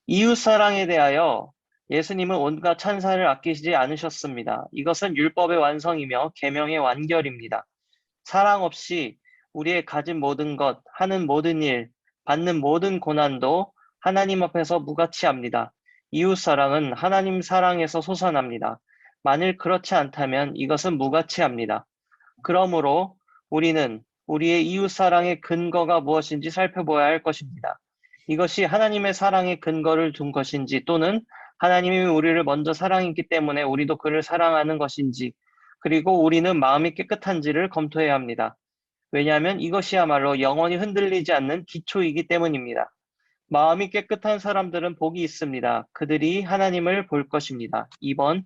이웃사랑에 대하여 예수님은 온갖 찬사를 아끼지 않으셨습니다. 이것은 율법의 완성이며 계명의 완결입니다. 사랑 없이 우리의 가진 모든 것, 하는 모든 일, 받는 모든 고난도 하나님 앞에서 무가치합니다. 이웃사랑은 하나님 사랑에서 솟아납니다. 만일 그렇지 않다면 이것은 무가치합니다. 그러므로 우리는 우리의 이웃사랑의 근거가 무엇인지 살펴보아야 할 것입니다. 이것이 하나님의 사랑의 근거를 둔 것인지 또는 하나님이 우리를 먼저 사랑했기 때문에 우리도 그를 사랑하는 것인지 그리고 우리는 마음이 깨끗한지를 검토해야 합니다. 왜냐하면 이것이야말로 영원히 흔들리지 않는 기초이기 때문입니다. 마음이 깨끗한 사람들은 복이 있습니다. 그들이 하나님을 볼 것입니다. 2번,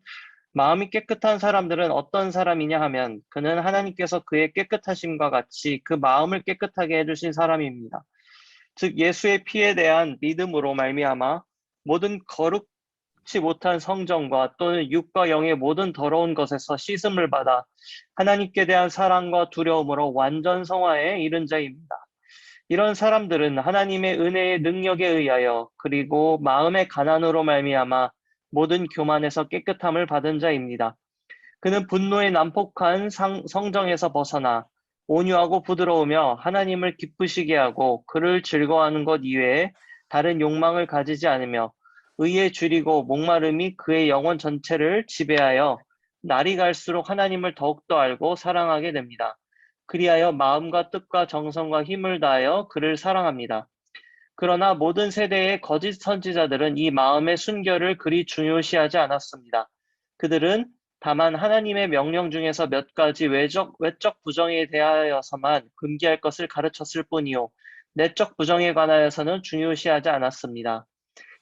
마음이 깨끗한 사람들은 어떤 사람이냐 하면 그는 하나님께서 그의 깨끗하심과 같이 그 마음을 깨끗하게 해주신 사람입니다. 즉 예수의 피에 대한 믿음으로 말미암아 모든 거룩지 못한 성정과 또는 육과 영의 모든 더러운 것에서 씻음을 받아 하나님께 대한 사랑과 두려움으로 완전 성화에 이른 자입니다. 이런 사람들은 하나님의 은혜의 능력에 의하여 그리고 마음의 가난으로 말미암아 모든 교만에서 깨끗함을 받은 자입니다. 그는 분노의 난폭한 성정에서 벗어나 온유하고 부드러우며 하나님을 기쁘시게 하고 그를 즐거워하는 것 이외에 다른 욕망을 가지지 않으며 의에 줄이고 목마름이 그의 영혼 전체를 지배하여 날이 갈수록 하나님을 더욱더 알고 사랑하게 됩니다. 그리하여 마음과 뜻과 정성과 힘을 다하여 그를 사랑합니다. 그러나 모든 세대의 거짓 선지자들은 이 마음의 순결을 그리 중요시하지 않았습니다. 그들은 다만 하나님의 명령 중에서 몇 가지 외적 부정에 대하여서만 금기할 것을 가르쳤을 뿐이요. 내적 부정에 관하여서는 중요시하지 않았습니다.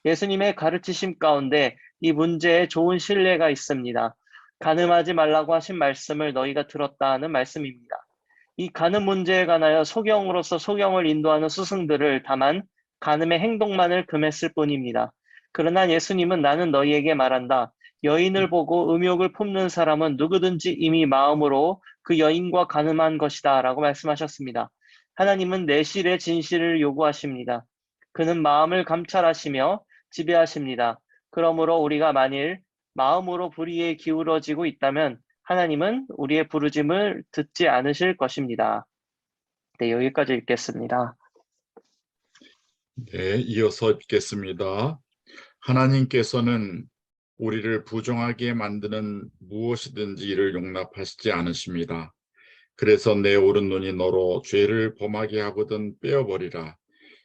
예수님의 가르치심 가운데 이 문제에 좋은 신뢰가 있습니다. 간음하지 말라고 하신 말씀을 너희가 들었다 하는 말씀입니다. 이 간음 문제에 관하여 소경으로서 소경을 인도하는 스승들을 다만 간음의 행동만을 금했을 뿐입니다. 그러나 예수님은 나는 너희에게 말한다. 여인을 보고 음욕을 품는 사람은 누구든지 이미 마음으로 그 여인과 간음한 것이다 라고 말씀하셨습니다. 하나님은 내실의 진실을 요구하십니다. 그는 마음을 감찰하시며 지배하십니다. 그러므로 우리가 만일 마음으로 불의에 기울어지고 있다면 하나님은 우리의 부르짐을 듣지 않으실 것입니다. 네, 여기까지 읽겠습니다. 네, 이어서 읽겠습니다. 하나님께서는 우리를 부정하게 만드는 무엇이든지 이를 용납하시지 않으십니다. 그래서 내 오른눈이 너로 죄를 범하게 하거든 빼어버리라.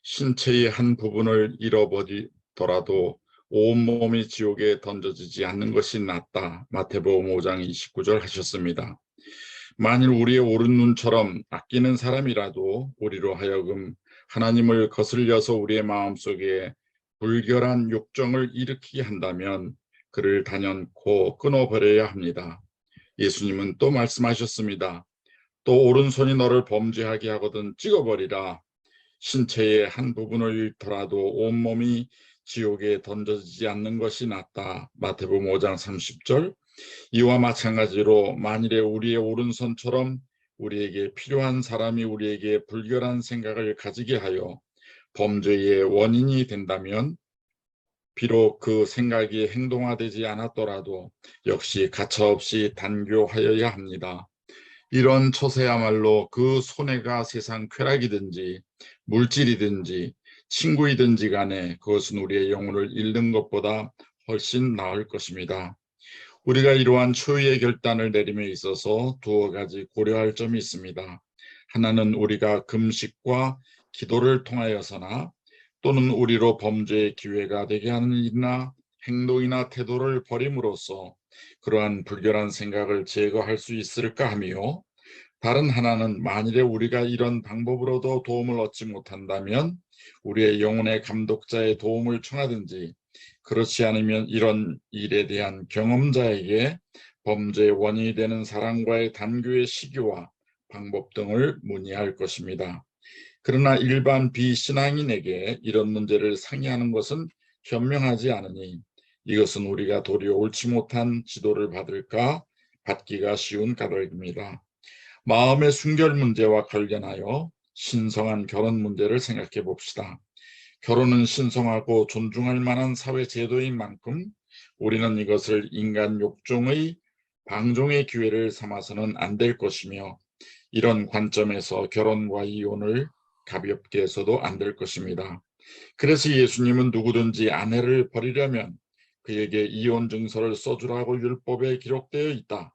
신체의 한 부분을 잃어버리더라도 온몸이 지옥에 던져지지 않는 것이 낫다. 마태복음 5장 29절 하셨습니다. 만일 우리의 오른눈처럼 아끼는 사람이라도 우리로 하여금 하나님을 거슬려서 우리의 마음속에 불결한 욕정을 일으키게 한다면 그를 단연코 끊어버려야 합니다. 예수님은 또 말씀하셨습니다. 또 오른손이 너를 범죄하게 하거든 찍어버리라. 신체의 한 부분을 잃더라도 온몸이 지옥에 던져지지 않는 것이 낫다. 마태복음 5장 30절. 이와 마찬가지로 만일에 우리의 오른손처럼 우리에게 필요한 사람이 우리에게 불결한 생각을 가지게 하여 범죄의 원인이 된다면 비록 그 생각이 행동화되지 않았더라도 역시 가차없이 단교하여야 합니다. 이런 처세야말로 그 손해가 세상 쾌락이든지 물질이든지 친구이든지 간에 그것은 우리의 영혼을 잃는 것보다 훨씬 나을 것입니다. 우리가 이러한 초유의 결단을 내림에 있어서 두어 가지 고려할 점이 있습니다. 하나는 우리가 금식과 기도를 통하여서나 또는 우리로 범죄의 기회가 되게 하는 일이나 행동이나 태도를 버림으로써 그러한 불결한 생각을 제거할 수 있을까 하며, 다른 하나는 만일에 우리가 이런 방법으로도 도움을 얻지 못한다면 우리의 영혼의 감독자의 도움을 청하든지, 그렇지 않으면 이런 일에 대한 경험자에게 범죄의 원인이 되는 사람과의 단교의 시기와 방법 등을 문의할 것입니다. 그러나 일반 비신앙인에게 이런 문제를 상의하는 것은 현명하지 않으니 이것은 우리가 도리어 옳지 못한 지도를 받기가 쉬운 까닭입니다. 마음의 순결 문제와 관련하여 신성한 결혼 문제를 생각해 봅시다. 결혼은 신성하고 존중할 만한 사회 제도인 만큼 우리는 이것을 인간 욕종의 방종의 기회를 삼아서는 안 될 것이며 이런 관점에서 결혼과 이혼을 가볍게 해서도 안 될 것입니다. 그래서 예수님은 누구든지 아내를 버리려면 그에게 이혼 증서를 써주라고 율법에 기록되어 있다.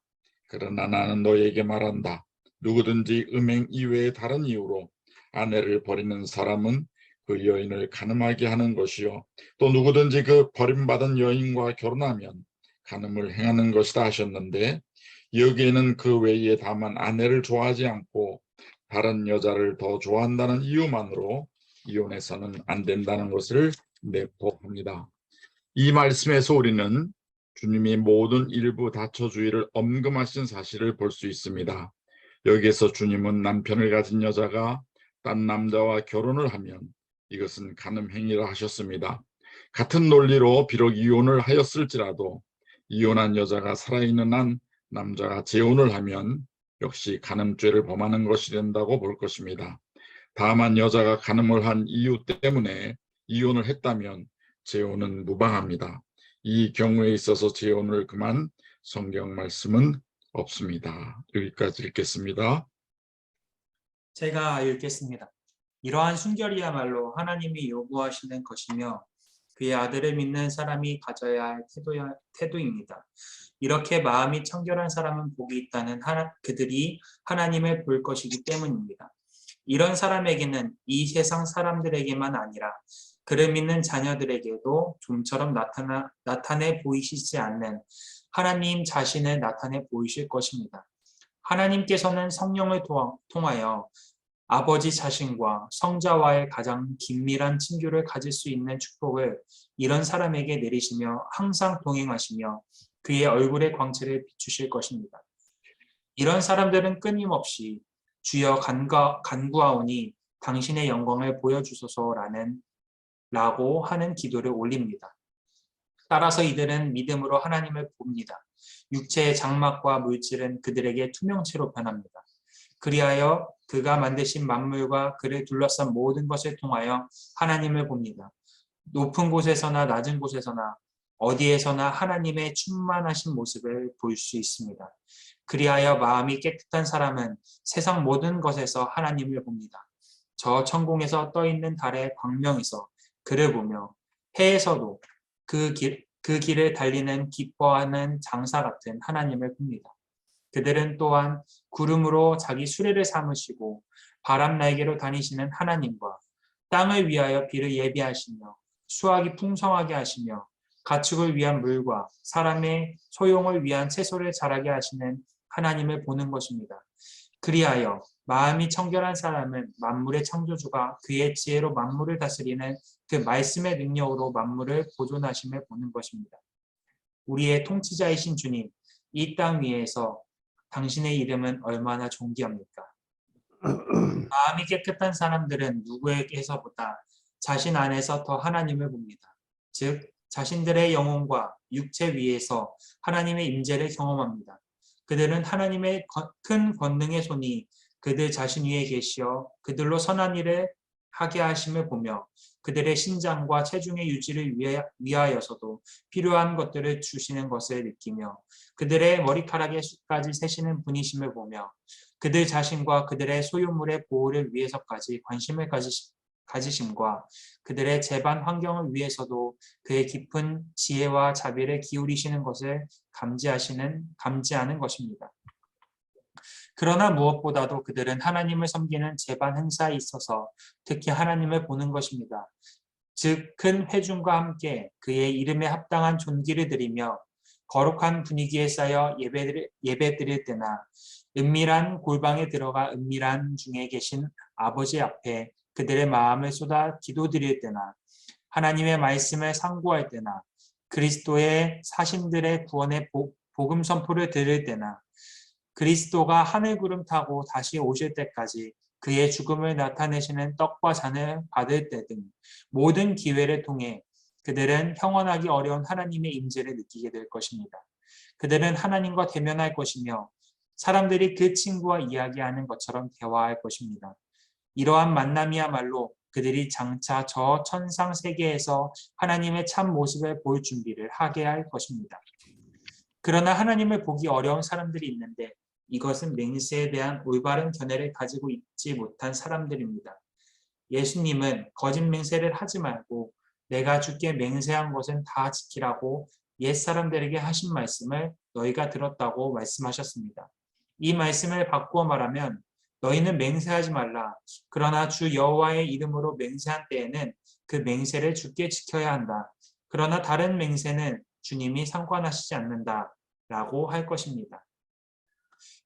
그러나 나는 너에게 말한다. 누구든지 음행 이외의 다른 이유로 아내를 버리는 사람은 그 여인을 간음하게 하는 것이요. 또 누구든지 그 버림받은 여인과 결혼하면 간음을 행하는 것이다 하셨는데 여기에는 그 외에 다만 아내를 좋아하지 않고 다른 여자를 더 좋아한다는 이유만으로 이혼해서는 안 된다는 것을 내포합니다. 이 말씀에서 우리는 주님이 모든 일부 다처주의를 엄금하신 사실을 볼 수 있습니다. 여기에서 주님은 남편을 가진 여자가 딴 남자와 결혼을 하면 이것은 간음 행위라 하셨습니다. 같은 논리로 비록 이혼을 하였을지라도 이혼한 여자가 살아있는 한 남자가 재혼을 하면 역시 간음죄를 범하는 것이 된다고 볼 것입니다. 다만 여자가 간음을 한 이유 때문에 이혼을 했다면 재혼은 무방합니다. 이 경우에 있어서 재혼을 금한 성경 말씀은 없습니다. 여기까지 읽겠습니다. 제가 읽겠습니다. 이러한 순결이야말로 하나님이 요구하시는 것이며 그의 아들을 믿는 사람이 가져야 할 태도입니다. 이렇게 마음이 청결한 사람은 복이 있다는 그들이 하나님을 볼 것이기 때문입니다. 이런 사람에게는 이 세상 사람들에게만 아니라 그를 믿는 자녀들에게도 좀처럼 나타내 보이시지 않는 하나님 자신을 나타내 보이실 것입니다. 하나님께서는 성령을 통하여 아버지 자신과 성자와의 가장 긴밀한 친교를 가질 수 있는 축복을 이런 사람에게 내리시며 항상 동행하시며 그의 얼굴의 광채를 비추실 것입니다. 이런 사람들은 끊임없이 주여 간구하오니 당신의 영광을 보여주소서라고 하는 기도를 올립니다. 따라서 이들은 믿음으로 하나님을 봅니다. 육체의 장막과 물질은 그들에게 투명체로 변합니다. 그리하여 그가 만드신 만물과 그를 둘러싼 모든 것을 통하여 하나님을 봅니다. 높은 곳에서나 낮은 곳에서나 어디에서나 하나님의 충만하신 모습을 볼 수 있습니다. 그리하여 마음이 깨끗한 사람은 세상 모든 것에서 하나님을 봅니다. 저 천공에서 떠있는 달의 광명에서 그를 보며 해에서도 그 길을 달리는 기뻐하는 장사 같은 하나님을 봅니다. 그들은 또한 구름으로 자기 수레를 삼으시고 바람 날개로 다니시는 하나님과 땅을 위하여 비를 예비하시며 수확이 풍성하게 하시며 가축을 위한 물과 사람의 소용을 위한 채소를 자라게 하시는 하나님을 보는 것입니다. 그리하여 마음이 청결한 사람은 만물의 창조주가 그의 지혜로 만물을 다스리는 그 말씀의 능력으로 만물을 보존하심을 보는 것입니다. 우리의 통치자이신 주님, 이 땅 위에서 당신의 이름은 얼마나 존귀합니까? 마음이 깨끗한 사람들은 누구에게서보다 자신 안에서 더 하나님을 봅니다. 즉 자신들의 영혼과 육체 위에서 하나님의 임재를 경험합니다. 그들은 하나님의 큰 권능의 손이 그들 자신 위에 계시어 그들로 선한 일을 하게 하심을 보며 그들의 신장과 체중의 유지를 위하여서도 필요한 것들을 주시는 것을 느끼며 그들의 머리카락의 숱까지 세시는 분이심을 보며 그들 자신과 그들의 소유물의 보호를 위해서까지 관심을 가지심과 그들의 재반 환경을 위해서도 그의 깊은 지혜와 자비를 기울이시는 것을 감지하는 것입니다. 그러나 무엇보다도 그들은 하나님을 섬기는 재반 행사에 있어서 특히 하나님을 보는 것입니다. 즉 큰 회중과 함께 그의 이름에 합당한 존귀를 드리며 거룩한 분위기에 쌓여 예배드릴 때나 은밀한 골방에 들어가 은밀한 중에 계신 아버지 앞에 그들의 마음을 쏟아 기도드릴 때나 하나님의 말씀을 상고할 때나 그리스도의 사신들의 구원의 복음 선포를 들을 때나 그리스도가 하늘 구름 타고 다시 오실 때까지 그의 죽음을 나타내시는 떡과 잔을 받을 때 등 모든 기회를 통해 그들은 형언하기 어려운 하나님의 임재를 느끼게 될 것입니다. 그들은 하나님과 대면할 것이며 사람들이 그 친구와 이야기하는 것처럼 대화할 것입니다. 이러한 만남이야말로 그들이 장차 저 천상 세계에서 하나님의 참 모습을 볼 준비를 하게 할 것입니다. 그러나 하나님을 보기 어려운 사람들이 있는데 이것은 맹세에 대한 올바른 견해를 가지고 있지 못한 사람들입니다. 예수님은 거짓 맹세를 하지 말고 내가 주께 맹세한 것은 다 지키라고 옛사람들에게 하신 말씀을 너희가 들었다고 말씀하셨습니다. 이 말씀을 바꾸어 말하면 너희는 맹세하지 말라. 그러나 주 여호와의 이름으로 맹세한 때에는 그 맹세를 주께 지켜야 한다. 그러나 다른 맹세는 주님이 상관하시지 않는다. 라고 할 것입니다.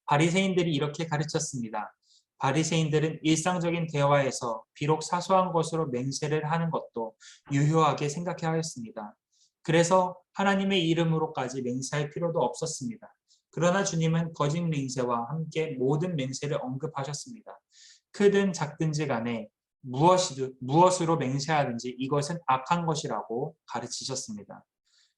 바리새인들이 이렇게 가르쳤습니다. 바리새인들은 일상적인 대화에서 비록 사소한 것으로 맹세를 하는 것도 유효하게 생각하였습니다. 그래서 하나님의 이름으로까지 맹세할 필요도 없었습니다. 그러나 주님은 거짓 맹세와 함께 모든 맹세를 언급하셨습니다. 크든 작든지 간에 무엇으로 맹세하든지 이것은 악한 것이라고 가르치셨습니다.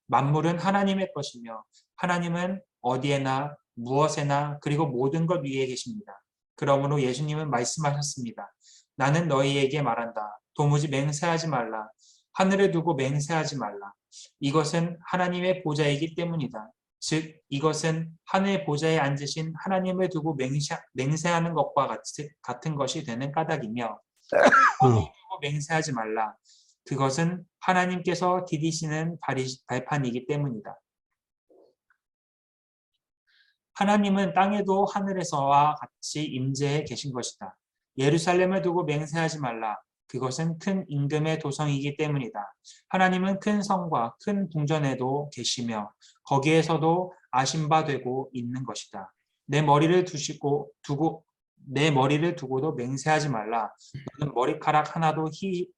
만물은 하나님의 것이며 하나님은 어디에나 무엇에나 그리고 모든 것 위에 계십니다. 그러므로 예수님은 말씀하셨습니다. 나는 너희에게 말한다. 도무지 맹세하지 말라. 하늘에 두고 맹세하지 말라. 이것은 하나님의 보좌이기 때문이다. 즉 이것은 하늘 보좌에 앉으신 하나님을 두고 맹세하는 것과 같은 것이 되는 까닭이며 하늘을 두고 맹세하지 말라. 그것은 하나님께서 디디시는 발판이기 때문이다. 하나님은 땅에도 하늘에서와 같이 임재해 계신 것이다. 예루살렘을 두고 맹세하지 말라. 그것은 큰 임금의 도성이기 때문이다. 하나님은 큰 성과 큰 궁전에도 계시며 거기에서도 아신 바 되고 있는 것이다. 내 머리를 두고도 맹세하지 말라. 너는 머리카락 하나도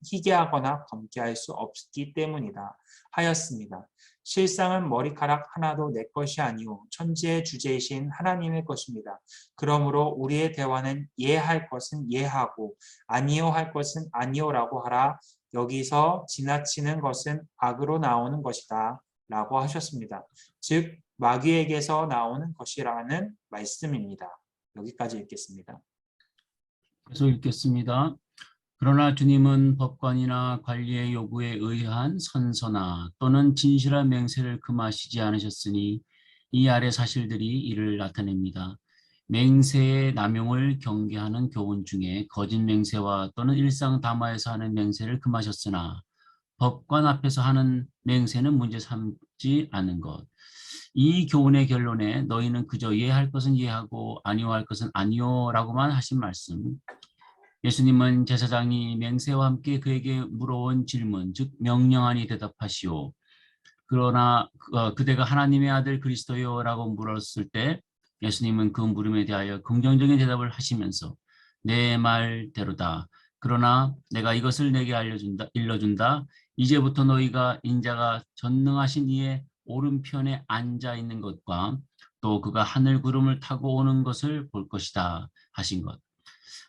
희게 하거나 검게 할 수 없기 때문이다. 하였습니다. 실상은 머리카락 하나도 내 것이 아니오 천지의 주제이신 하나님의 것입니다. 그러므로 우리의 대화는 예할 것은 예하고 아니오 할 것은 아니오라고 하라. 여기서 지나치는 것은 악으로 나오는 것이다 라고 하셨습니다. 즉 마귀에게서 나오는 것이라는 말씀입니다. 여기까지 읽겠습니다. 계속 읽겠습니다. 그러나 주님은 법관이나 관리의 요구에 의한 선서나 또는 진실한 맹세를 금하시지 않으셨으니 이 아래 사실들이 이를 나타냅니다. 맹세의 남용을 경계하는 교훈 중에 거짓 맹세와 또는 일상 담화에서 하는 맹세를 금하셨으나 법관 앞에서 하는 맹세는 문제 삼지 않은 것. 이 교훈의 결론에 너희는 그저 예할 것은 예하고 아니오 할 것은 아니오라고만 하신 말씀. 예수님은 제사장이 맹세와 함께 그에게 물어온 질문, 즉 명령하니 대답하시오. 그러나 그대가 하나님의 아들 그리스도요라고 물었을 때 예수님은 그 물음에 대하여 긍정적인 대답을 하시면서 내 말대로다. 그러나 내가 이것을 내게 일러준다. 이제부터 너희가 인자가 전능하신 이의 오른편에 앉아 있는 것과 또 그가 하늘 구름을 타고 오는 것을 볼 것이다 하신 것.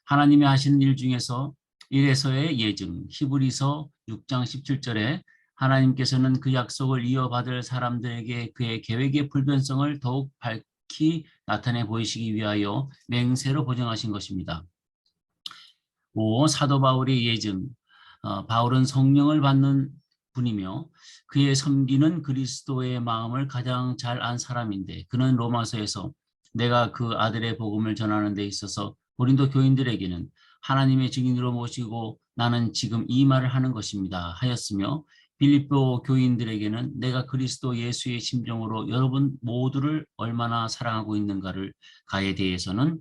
하나님이 하시는 일 중에서 일에서의 예증, 히브리서 6장 17절에 하나님께서는 그 약속을 이어받을 사람들에게 그의 계획의 불변성을 더욱 밝히 나타내 보이시기 위하여 맹세로 보정하신 것입니다. 5. 사도 바울의 예증, 바울은 성령을 받는 분이며 그의 섬기는 그리스도의 마음을 가장 잘 안 사람인데 그는 로마서에서 내가 그 아들의 복음을 전하는 데 있어서 고린도 교인들에게는 하나님의 증인으로 모시고 나는 지금 이 말을 하는 것입니다 하였으며 빌립보 교인들에게는 내가 그리스도 예수의 심정으로 여러분 모두를 얼마나 사랑하고 있는가를 가에 대해서는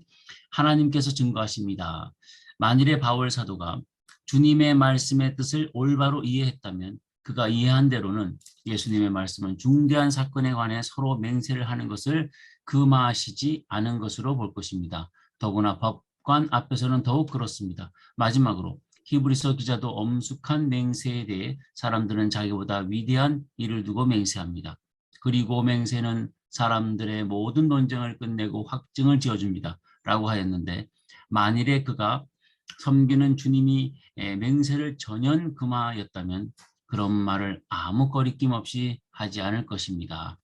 하나님께서 증거하십니다. 만일에 바울 사도가 주님의 말씀의 뜻을 올바로 이해했다면 그가 이해한 대로는 예수님의 말씀은 중대한 사건에 관해 서로 맹세를 하는 것을 금하시지 않은 것으로 볼 것입니다. 더구나 법관 앞에서는 더욱 그렇습니다. 마지막으로 히브리서 기자도 엄숙한 맹세에 대해 사람들은 자기보다 위대한 일을 두고 맹세합니다. 그리고 맹세는 사람들의 모든 논쟁을 끝내고 확증을 지어줍니다. 라고 하였는데 만일에 그가 섬기는 주님이 맹세를 전혀 금하였다면 그런 말을 아무 거리낌 없이 하지 않을 것입니다.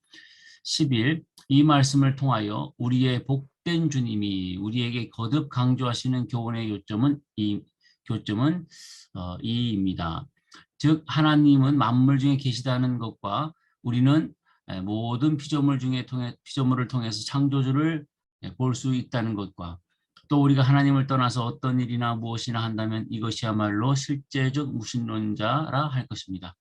10일 이 말씀을 통하여 우리의 복된 주님이 우리에게 거듭 강조하시는 교훈의 요점은 이 교점은 이입니다. 즉 하나님은 만물 중에 계시다는 것과 우리는 모든 피조물을 통해서 창조주를 볼 수 있다는 것과 또 우리가 하나님을 떠나서 어떤 일이나 무엇이나 한다면 이것이야말로 실제적 무신론자라 할 것입니다.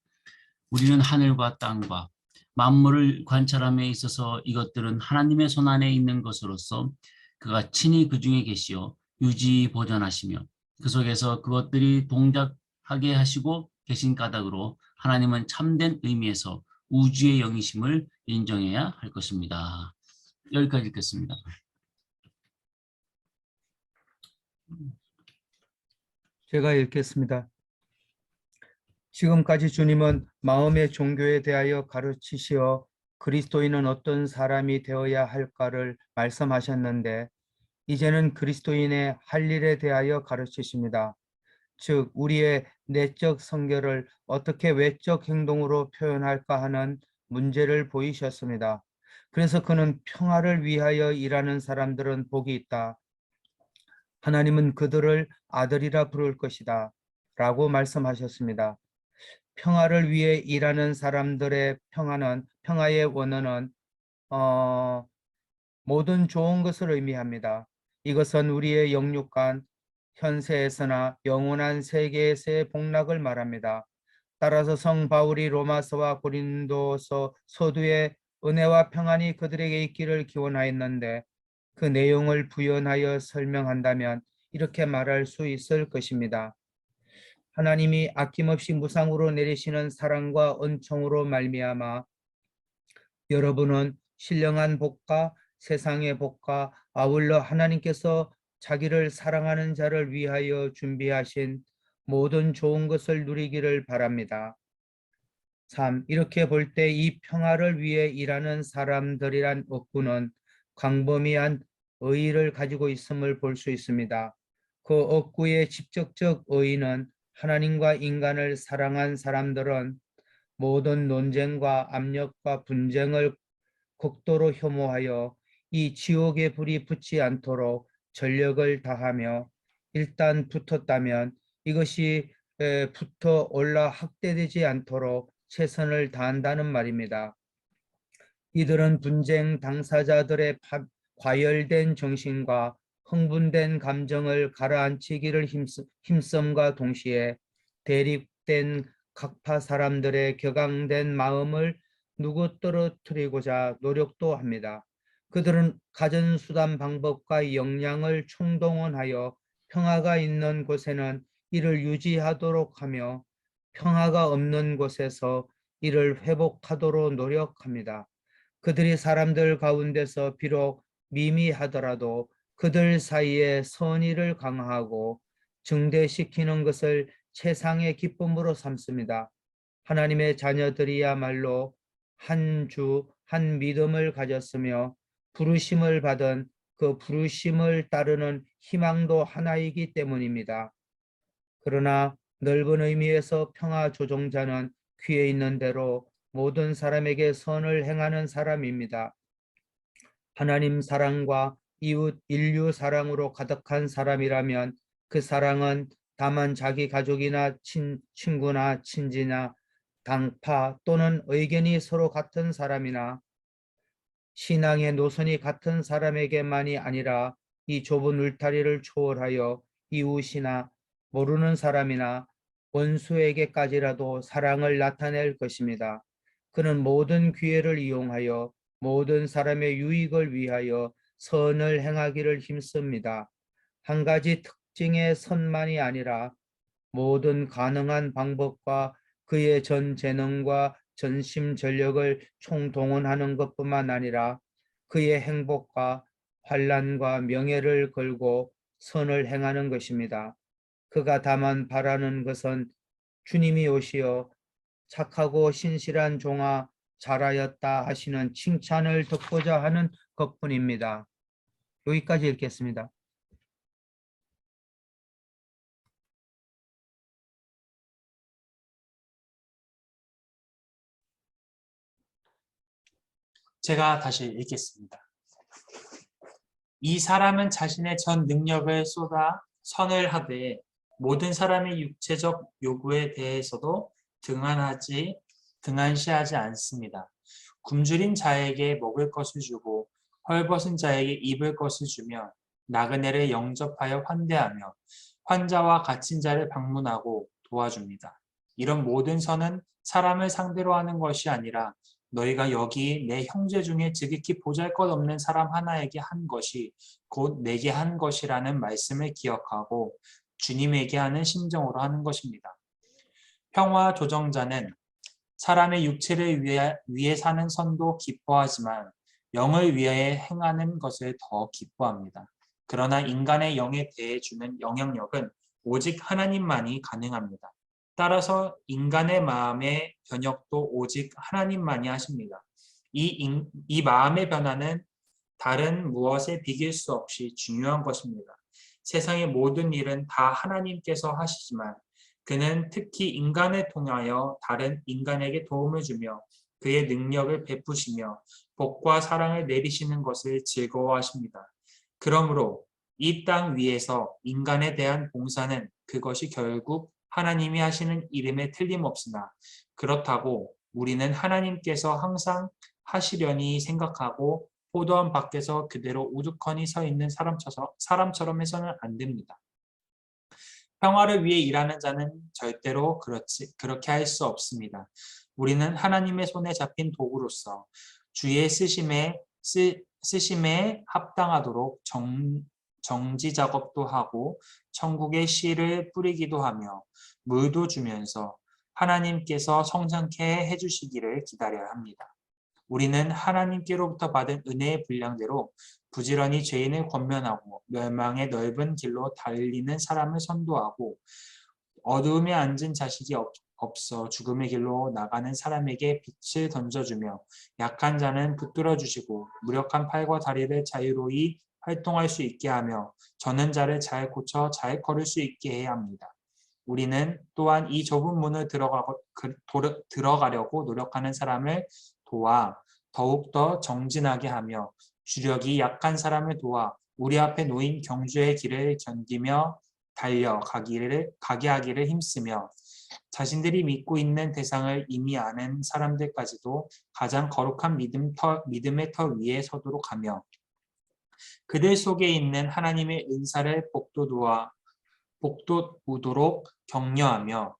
우리는 하늘과 땅과 만물을 관찰함에 있어서 이것들은 하나님의 손안에 있는 것으로서 그가 친히 그 중에 계시어 유지 보존하시며 그 속에서 그것들이 동작하게 하시고 계신 까닭으로 하나님은 참된 의미에서 우주의 영이심을 인정해야 할 것입니다. 여기까지 읽겠습니다. 제가 읽겠습니다. 지금까지 주님은 마음의 종교에 대하여 가르치시어 그리스도인은 어떤 사람이 되어야 할까를 말씀하셨는데 이제는 그리스도인의 할 일에 대하여 가르치십니다. 즉 우리의 내적 성결을 어떻게 외적 행동으로 표현할까 하는 문제를 보이셨습니다. 그래서 그는 평화를 위하여 일하는 사람들은 복이 있다. 하나님은 그들을 아들이라 부를 것이다. 라고 말씀하셨습니다. 평화를 위해 일하는 사람들의 평화의 원어는 모든 좋은 것을 의미합니다. 이것은 우리의 영육간 현세에서나 영원한 세계에서의 복락을 말합니다. 따라서 성 바울이 로마서와 고린도서 서두에 은혜와 평안이 그들에게 있기를 기원하였는데 그 내용을 부연하여 설명한다면 이렇게 말할 수 있을 것입니다. 하나님이 아낌없이 무상으로 내리시는 사랑과 은총으로 말미암아 여러분은 신령한 복과 세상의 복과 아울러 하나님께서 자기를 사랑하는 자를 위하여 준비하신 모든 좋은 것을 누리기를 바랍니다. 3. 이렇게 볼 때 이 평화를 위해 일하는 사람들이란 억구는 광범위한 의의를 가지고 있음을 볼 수 있습니다. 그 억구의 직접적 의의는 하나님과 인간을 사랑한 사람들은 모든 논쟁과 압력과 분쟁을 극도로 혐오하여 이 지옥의 불이 붙지 않도록 전력을 다하며 일단 붙었다면 이것이 붙어 올라 확대되지 않도록 최선을 다한다는 말입니다. 이들은 분쟁 당사자들의 과열된 정신과 흥분된 감정을 가라앉히기를 힘씀과 동시에 대립된 각파 사람들의 격앙된 마음을 누구 떨어뜨리고자 노력도 합니다. 그들은 가진 수단 방법과 역량을 총동원하여 평화가 있는 곳에는 이를 유지하도록 하며 평화가 없는 곳에서 이를 회복하도록 노력합니다. 그들이 사람들 가운데서 비록 미미하더라도 그들 사이에 선의를 강화하고 증대시키는 것을 최상의 기쁨으로 삼습니다. 하나님의 자녀들이야말로 한 주, 한 믿음을 가졌으며 부르심을 받은 그 부르심을 따르는 희망도 하나이기 때문입니다. 그러나 넓은 의미에서 평화 조종자는 귀에 있는 대로 모든 사람에게 선을 행하는 사람입니다. 하나님 사랑과 이웃 인류 사랑으로 가득한 사람이라면 그 사랑은 다만 자기 가족이나 친구나 친지나 당파 또는 의견이 서로 같은 사람이나 신앙의 노선이 같은 사람에게만이 아니라 이 좁은 울타리를 초월하여 이웃이나 모르는 사람이나 원수에게까지라도 사랑을 나타낼 것입니다. 그는 모든 기회를 이용하여 모든 사람의 유익을 위하여 선을 행하기를 힘씁니다. 한 가지 특징의 선만이 아니라 모든 가능한 방법과 그의 전 재능과 전심 전력을 총동원하는 것뿐만 아니라 그의 행복과 환란과 명예를 걸고 선을 행하는 것입니다. 그가 다만 바라는 것은 주님이 오시어 착하고 신실한 종아 잘하였다 하시는 칭찬을 듣고자 하는 것뿐입니다. 여기까지 읽겠습니다. 제가 다시 읽겠습니다. 이 사람은 자신의 전 능력을 쏟아 선을 하되 모든 사람의 육체적 요구에 대해서도 등한시하지 않습니다. 굶주린 자에게 먹을 것을 주고 헐벗은 자에게 입을 것을 주며 나그네를 영접하여 환대하며 환자와 갇힌 자를 방문하고 도와줍니다. 이런 모든 선은 사람을 상대로 하는 것이 아니라 너희가 여기 내 형제 중에 지극히 보잘것없는 사람 하나에게 한 것이 곧 내게 한 것이라는 말씀을 기억하고 주님에게 하는 심정으로 하는 것입니다. 평화 조정자는 사람의 육체를 위해 사는 선도 기뻐하지만 영을 위해 행하는 것을 더 기뻐합니다. 그러나 인간의 영에 대해 주는 영향력은 오직 하나님만이 가능합니다. 따라서 인간의 마음의 변혁도 오직 하나님만이 하십니다. 이 마음의 변화는 다른 무엇에 비길 수 없이 중요한 것입니다. 세상의 모든 일은 다 하나님께서 하시지만 그는 특히 인간을 통하여 다른 인간에게 도움을 주며 그의 능력을 베푸시며 복과 사랑을 내리시는 것을 즐거워하십니다. 그러므로 이 땅 위에서 인간에 대한 봉사는 그것이 결국 하나님이 하시는 일임에 틀림없으나 그렇다고 우리는 하나님께서 항상 하시려니 생각하고 포도원 밖에서 그대로 우두커니 서 있는 사람처럼 해서는 안 됩니다. 평화를 위해 일하는 자는 절대로 그렇게 할 수 없습니다. 우리는 하나님의 손에 잡힌 도구로서 주의 쓰심에 합당하도록 정지 작업도 하고 천국의 씨를 뿌리기도 하며 물도 주면서 하나님께서 성장케 해주시기를 기다려야 합니다. 우리는 하나님께로부터 받은 은혜의 분량대로 부지런히 죄인을 권면하고 멸망의 넓은 길로 달리는 사람을 선도하고 어두움에 앉은 자식이 없어 죽음의 길로 나가는 사람에게 빛을 던져주며 약한 자는 붙들어 주시고 무력한 팔과 다리를 자유로이 활동할 수 있게 하며 저는 자를 잘 고쳐 잘 걸을 수 있게 해야 합니다. 우리는 또한 이 좁은 문을 들어가려고 노력하는 사람을 도와 더욱더 정진하게 하며 주력이 약한 사람을 도와 우리 앞에 놓인 경주의 길을 견디며 달려가게 하기를 힘쓰며 자신들이 믿고 있는 대상을 이미 아는 사람들까지도 가장 거룩한 믿음의 터 위에 서도록 하며 그들 속에 있는 하나님의 은사를 복돋우도록 격려하며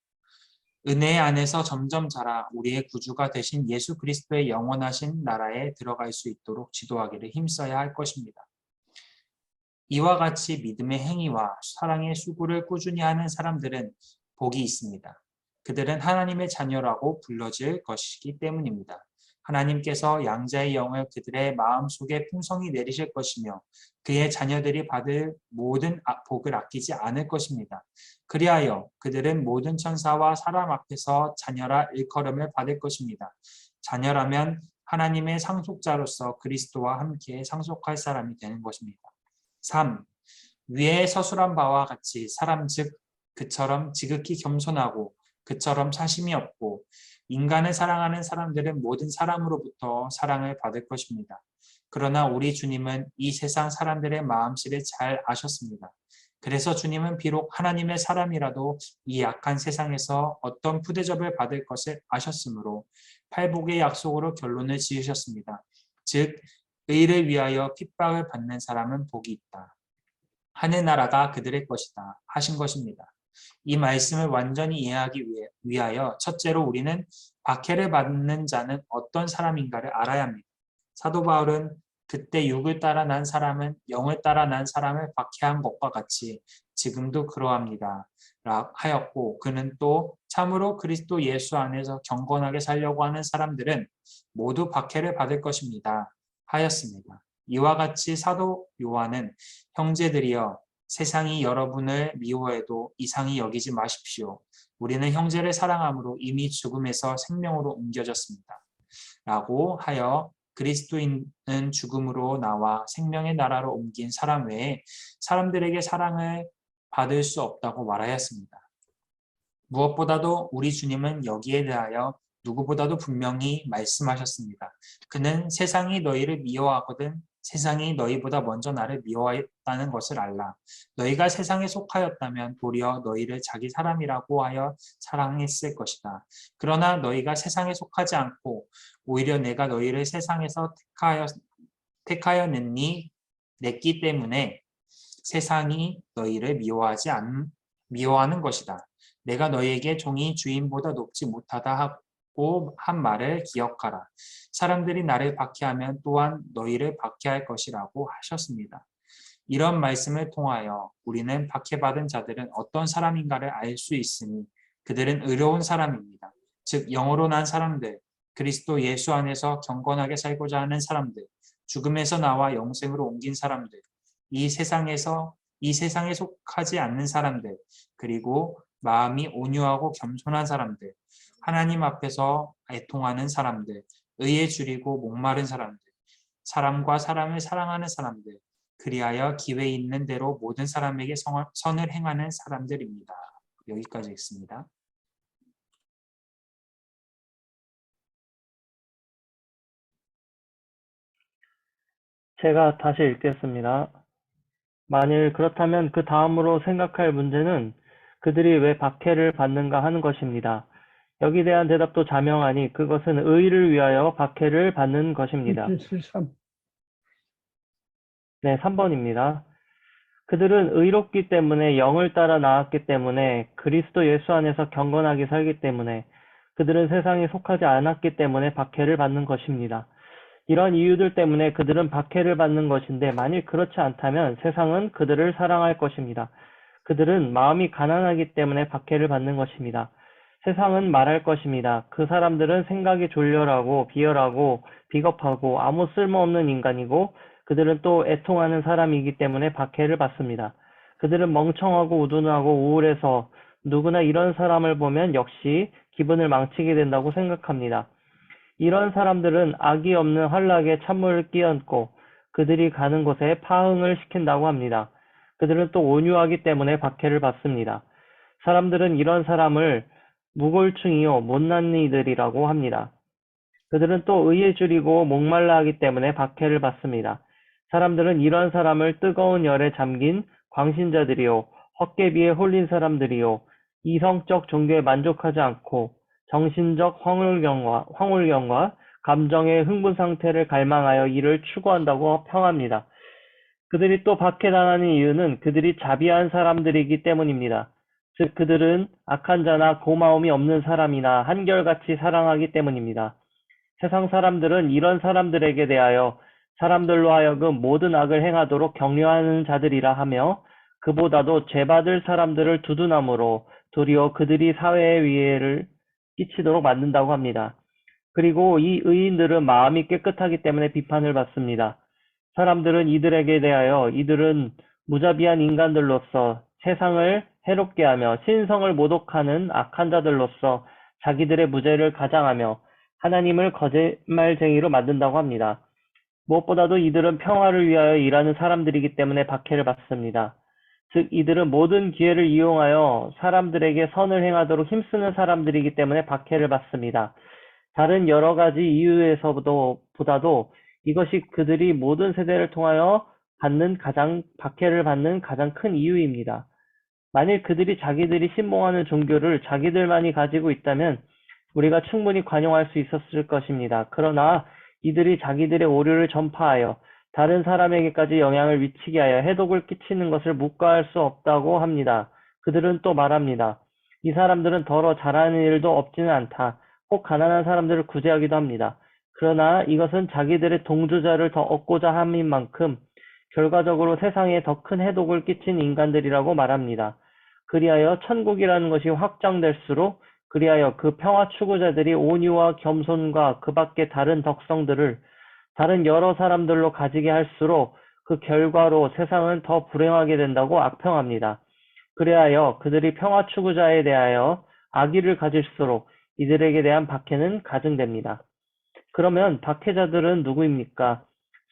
은혜 안에서 점점 자라 우리의 구주가 되신 예수 그리스도의 영원하신 나라에 들어갈 수 있도록 지도하기를 힘써야 할 것입니다. 이와 같이 믿음의 행위와 사랑의 수고를 꾸준히 하는 사람들은 복이 있습니다. 그들은 하나님의 자녀라고 불러질 것이기 때문입니다. 하나님께서 양자의 영을 그들의 마음속에 풍성히 내리실 것이며 그의 자녀들이 받을 모든 복을 아끼지 않을 것입니다. 그리하여 그들은 모든 천사와 사람 앞에서 자녀라 일컬음을 받을 것입니다. 자녀라면 하나님의 상속자로서 그리스도와 함께 상속할 사람이 되는 것입니다. 3. 위에 서술한 바와 같이 사람 즉 그처럼 지극히 겸손하고 그처럼 사심이 없고 인간을 사랑하는 사람들은 모든 사람으로부터 사랑을 받을 것입니다. 그러나 우리 주님은 이 세상 사람들의 마음씨를 잘 아셨습니다. 그래서 주님은 비록 하나님의 사람이라도 이 약한 세상에서 어떤 푸대접을 받을 것을 아셨으므로 팔복의 약속으로 결론을 지으셨습니다. 즉 의를 위하여 핍박을 받는 사람은 복이 있다. 하늘나라가 그들의 것이다 하신 것입니다. 이 말씀을 완전히 이해하기 위하여 첫째로 우리는 박해를 받는 자는 어떤 사람인가를 알아야 합니다. 사도 바울은 그때 육을 따라 난 사람은 영을 따라 난 사람을 박해한 것과 같이 지금도 그러합니다. 하였고 그는 또 참으로 그리스도 예수 안에서 경건하게 살려고 하는 사람들은 모두 박해를 받을 것입니다. 하였습니다. 이와 같이 사도 요한은 형제들이여 세상이 여러분을 미워해도 이상히 여기지 마십시오. 우리는 형제를 사랑함으로 이미 죽음에서 생명으로 옮겨졌습니다. 라고 하여 그리스도인은 죽음으로 나와 생명의 나라로 옮긴 사람 외에 사람들에게 사랑을 받을 수 없다고 말하였습니다. 무엇보다도 우리 주님은 여기에 대하여 누구보다도 분명히 말씀하셨습니다. 그는 세상이 너희를 미워하거든 세상이 너희보다 먼저 나를 미워했다는 것을 알라. 너희가 세상에 속하였다면 도리어 너희를 자기 사람이라고 하여 사랑했을 것이다. 그러나 너희가 세상에 속하지 않고 오히려 내가 너희를 세상에서 택하였느니 냈기 때문에 세상이 너희를 미워하는 것이다. 내가 너희에게 종이 주인보다 높지 못하다 하고 한 말을 기억하라. 사람들이 나를 박해하면 또한 너희를 박해할 것이라고 하셨습니다. 이런 말씀을 통하여 우리는 박해받은 자들은 어떤 사람인가를 알 수 있으니 그들은 의로운 사람입니다. 즉 영으로 난 사람들, 그리스도 예수 안에서 경건하게 살고자 하는 사람들, 죽음에서 나와 영생으로 옮긴 사람들, 이 세상에 속하지 않는 사람들, 그리고 마음이 온유하고 겸손한 사람들, 하나님 앞에서 애통하는 사람들, 의에 줄이고 목마른 사람들, 사람과 사람을 사랑하는 사람들, 그리하여 기회 있는 대로 모든 사람에게 선을 행하는 사람들입니다. 여기까지 읽습니다. 제가 다시 읽겠습니다. 만일 그렇다면 그 다음으로 생각할 문제는 그들이 왜 박해를 받는가 하는 것입니다. 여기 대한 대답도 자명하니 그것은 의를 위하여 박해를 받는 것입니다. 네, 3번입니다. 그들은 의롭기 때문에 영을 따라 나왔기 때문에 그리스도 예수 안에서 경건하게 살기 때문에 그들은 세상에 속하지 않았기 때문에 박해를 받는 것입니다. 이런 이유들 때문에 그들은 박해를 받는 것인데 만일 그렇지 않다면 세상은 그들을 사랑할 것입니다. 그들은 마음이 가난하기 때문에 박해를 받는 것입니다. 세상은 말할 것입니다. 그 사람들은 생각이 졸렬하고 비열하고 비겁하고 아무 쓸모없는 인간이고 그들은 또 애통하는 사람이기 때문에 박해를 받습니다. 그들은 멍청하고 우둔하고 우울해서 누구나 이런 사람을 보면 역시 기분을 망치게 된다고 생각합니다. 이런 사람들은 악이 없는 환락에 찬물을 끼얹고 그들이 가는 곳에 파흥을 시킨다고 합니다. 그들은 또 온유하기 때문에 박해를 받습니다. 사람들은 이런 사람을 무골충이요 못난 이들이라고 합니다. 그들은 또 의에 줄이고 목말라 하기 때문에 박해를 받습니다. 사람들은 이런 사람을 뜨거운 열에 잠긴 광신자들이요 헛개비에 홀린 사람들이요 이성적 종교에 만족하지 않고 정신적 황홀경과 감정의 흥분 상태를 갈망하여 이를 추구한다고 평합니다. 그들이 또 박해당하는 이유는 그들이 자비한 사람들이기 때문입니다. 즉 그들은 악한 자나 고마움이 없는 사람이나 한결같이 사랑하기 때문입니다. 세상 사람들은 이런 사람들에게 대하여 사람들로 하여금 모든 악을 행하도록 격려하는 자들이라 하며 그보다도 죄받을 사람들을 두둔함으로 도리어 그들이 사회에 위해를 끼치도록 만든다고 합니다. 그리고 이 의인들은 마음이 깨끗하기 때문에 비판을 받습니다. 사람들은 이들에게 대하여 이들은 무자비한 인간들로서 세상을 해롭게 하며 신성을 모독하는 악한 자들로서 자기들의 무죄를 가장하며 하나님을 거짓말쟁이로 만든다고 합니다. 무엇보다도 이들은 평화를 위하여 일하는 사람들이기 때문에 박해를 받습니다. 즉 이들은 모든 기회를 이용하여 사람들에게 선을 행하도록 힘쓰는 사람들이기 때문에 박해를 받습니다. 다른 여러 가지 이유에서보다도 이것이 그들이 모든 세대를 통하여 박해를 받는 가장 큰 이유입니다. 만일 그들이 자기들이 신봉하는 종교를 자기들만이 가지고 있다면 우리가 충분히 관용할 수 있었을 것입니다. 그러나 이들이 자기들의 오류를 전파하여 다른 사람에게까지 영향을 미치게 하여 해독을 끼치는 것을 묵과할 수 없다고 합니다. 그들은 또 말합니다. 이 사람들은 더러 잘하는 일도 없지는 않다. 꼭 가난한 사람들을 구제하기도 합니다. 그러나 이것은 자기들의 동조자를 더 얻고자 함인 만큼 결과적으로 세상에 더 큰 해독을 끼친 인간들이라고 말합니다. 그리하여 천국이라는 것이 확장될수록 그리하여 그 평화 추구자들이 온유와 겸손과 그 밖의 다른 덕성들을 다른 여러 사람들로 가지게 할수록 그 결과로 세상은 더 불행하게 된다고 악평합니다. 그리하여 그들이 평화 추구자에 대하여 악의를 가질수록 이들에게 대한 박해는 가증됩니다. 그러면 박해자들은 누구입니까?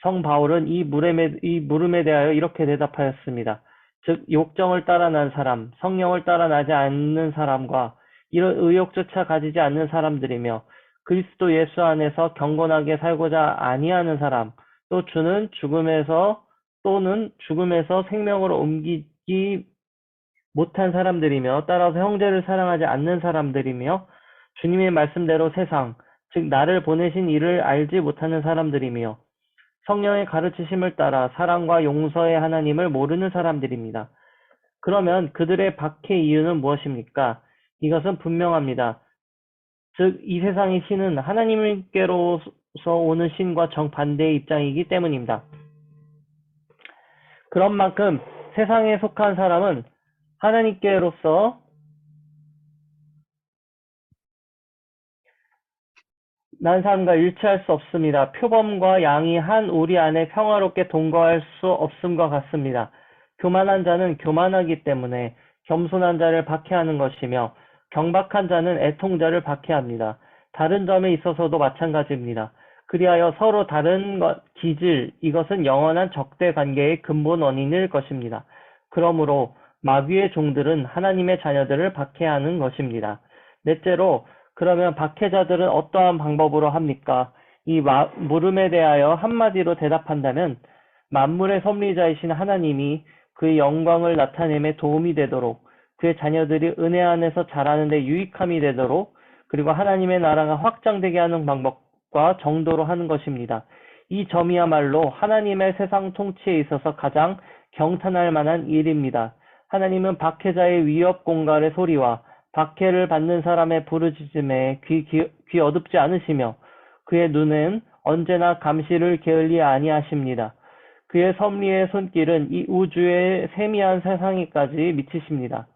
성 바울은 이 물음에 대하여 이렇게 대답하였습니다. 즉 욕정을 따라 난 사람, 성령을 따라 나지 않는 사람과 이런 의욕조차 가지지 않는 사람들이며 그리스도 예수 안에서 경건하게 살고자 아니하는 사람, 또 주는 또는 죽음에서 생명으로 옮기지 못한 사람들이며 따라서 형제를 사랑하지 않는 사람들이며 주님의 말씀대로 세상, 즉 나를 보내신 이를 알지 못하는 사람들이며 성령의 가르치심을 따라 사랑과 용서의 하나님을 모르는 사람들입니다. 그러면 그들의 박해 이유는 무엇입니까? 이것은 분명합니다. 즉 이 세상의 신은 하나님께로서 오는 신과 정반대의 입장이기 때문입니다. 그런 만큼 세상에 속한 사람은 하나님께로서 난 사람과 일치할 수 없습니다. 표범과 양이 한 우리 안에 평화롭게 동거할 수 없음과 같습니다. 교만한 자는 교만하기 때문에 겸손한 자를 박해하는 것이며 경박한 자는 애통자를 박해합니다. 다른 점에 있어서도 마찬가지입니다. 그리하여 서로 다른 기질, 이것은 영원한 적대 관계의 근본 원인일 것입니다. 그러므로 마귀의 종들은 하나님의 자녀들을 박해하는 것입니다. 넷째로, 그러면 박해자들은 어떠한 방법으로 합니까? 이 물음에 대하여 한마디로 대답한다면 만물의 섭리자이신 하나님이 그의 영광을 나타내며 도움이 되도록 그의 자녀들이 은혜 안에서 자라는 데 유익함이 되도록 그리고 하나님의 나라가 확장되게 하는 방법과 정도로 하는 것입니다. 이 점이야말로 하나님의 세상 통치에 있어서 가장 경탄할 만한 일입니다. 하나님은 박해자의 위협 공갈의 소리와 박해를 받는 사람의 부르짖음에 귀 어둡지 않으시며 그의 눈은 언제나 감시를 게을리 아니하십니다. 그의 섭리의 손길은 이 우주의 세미한 세상에까지 미치십니다.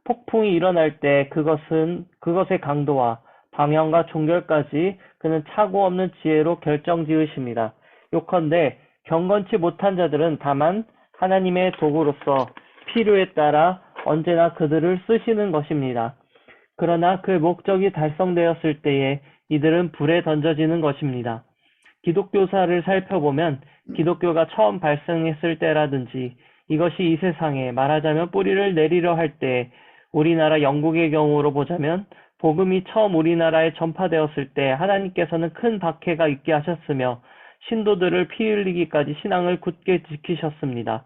폭풍이 일어날 때 그것의 강도와 방향과 종결까지 그는 차고 없는 지혜로 결정지으십니다. 요컨대 경건치 못한 자들은 다만 하나님의 도구로서 필요에 따라 언제나 그들을 쓰시는 것입니다. 그러나 그 목적이 달성되었을 때에 이들은 불에 던져지는 것입니다. 기독교사를 살펴보면 기독교가 처음 발생했을 때라든지 이것이 이 세상에 말하자면 뿌리를 내리려 할 때 우리나라 영국의 경우로 보자면 복음이 처음 우리나라에 전파되었을 때 하나님께서는 큰 박해가 있게 하셨으며 신도들을 피 흘리기까지 신앙을 굳게 지키셨습니다.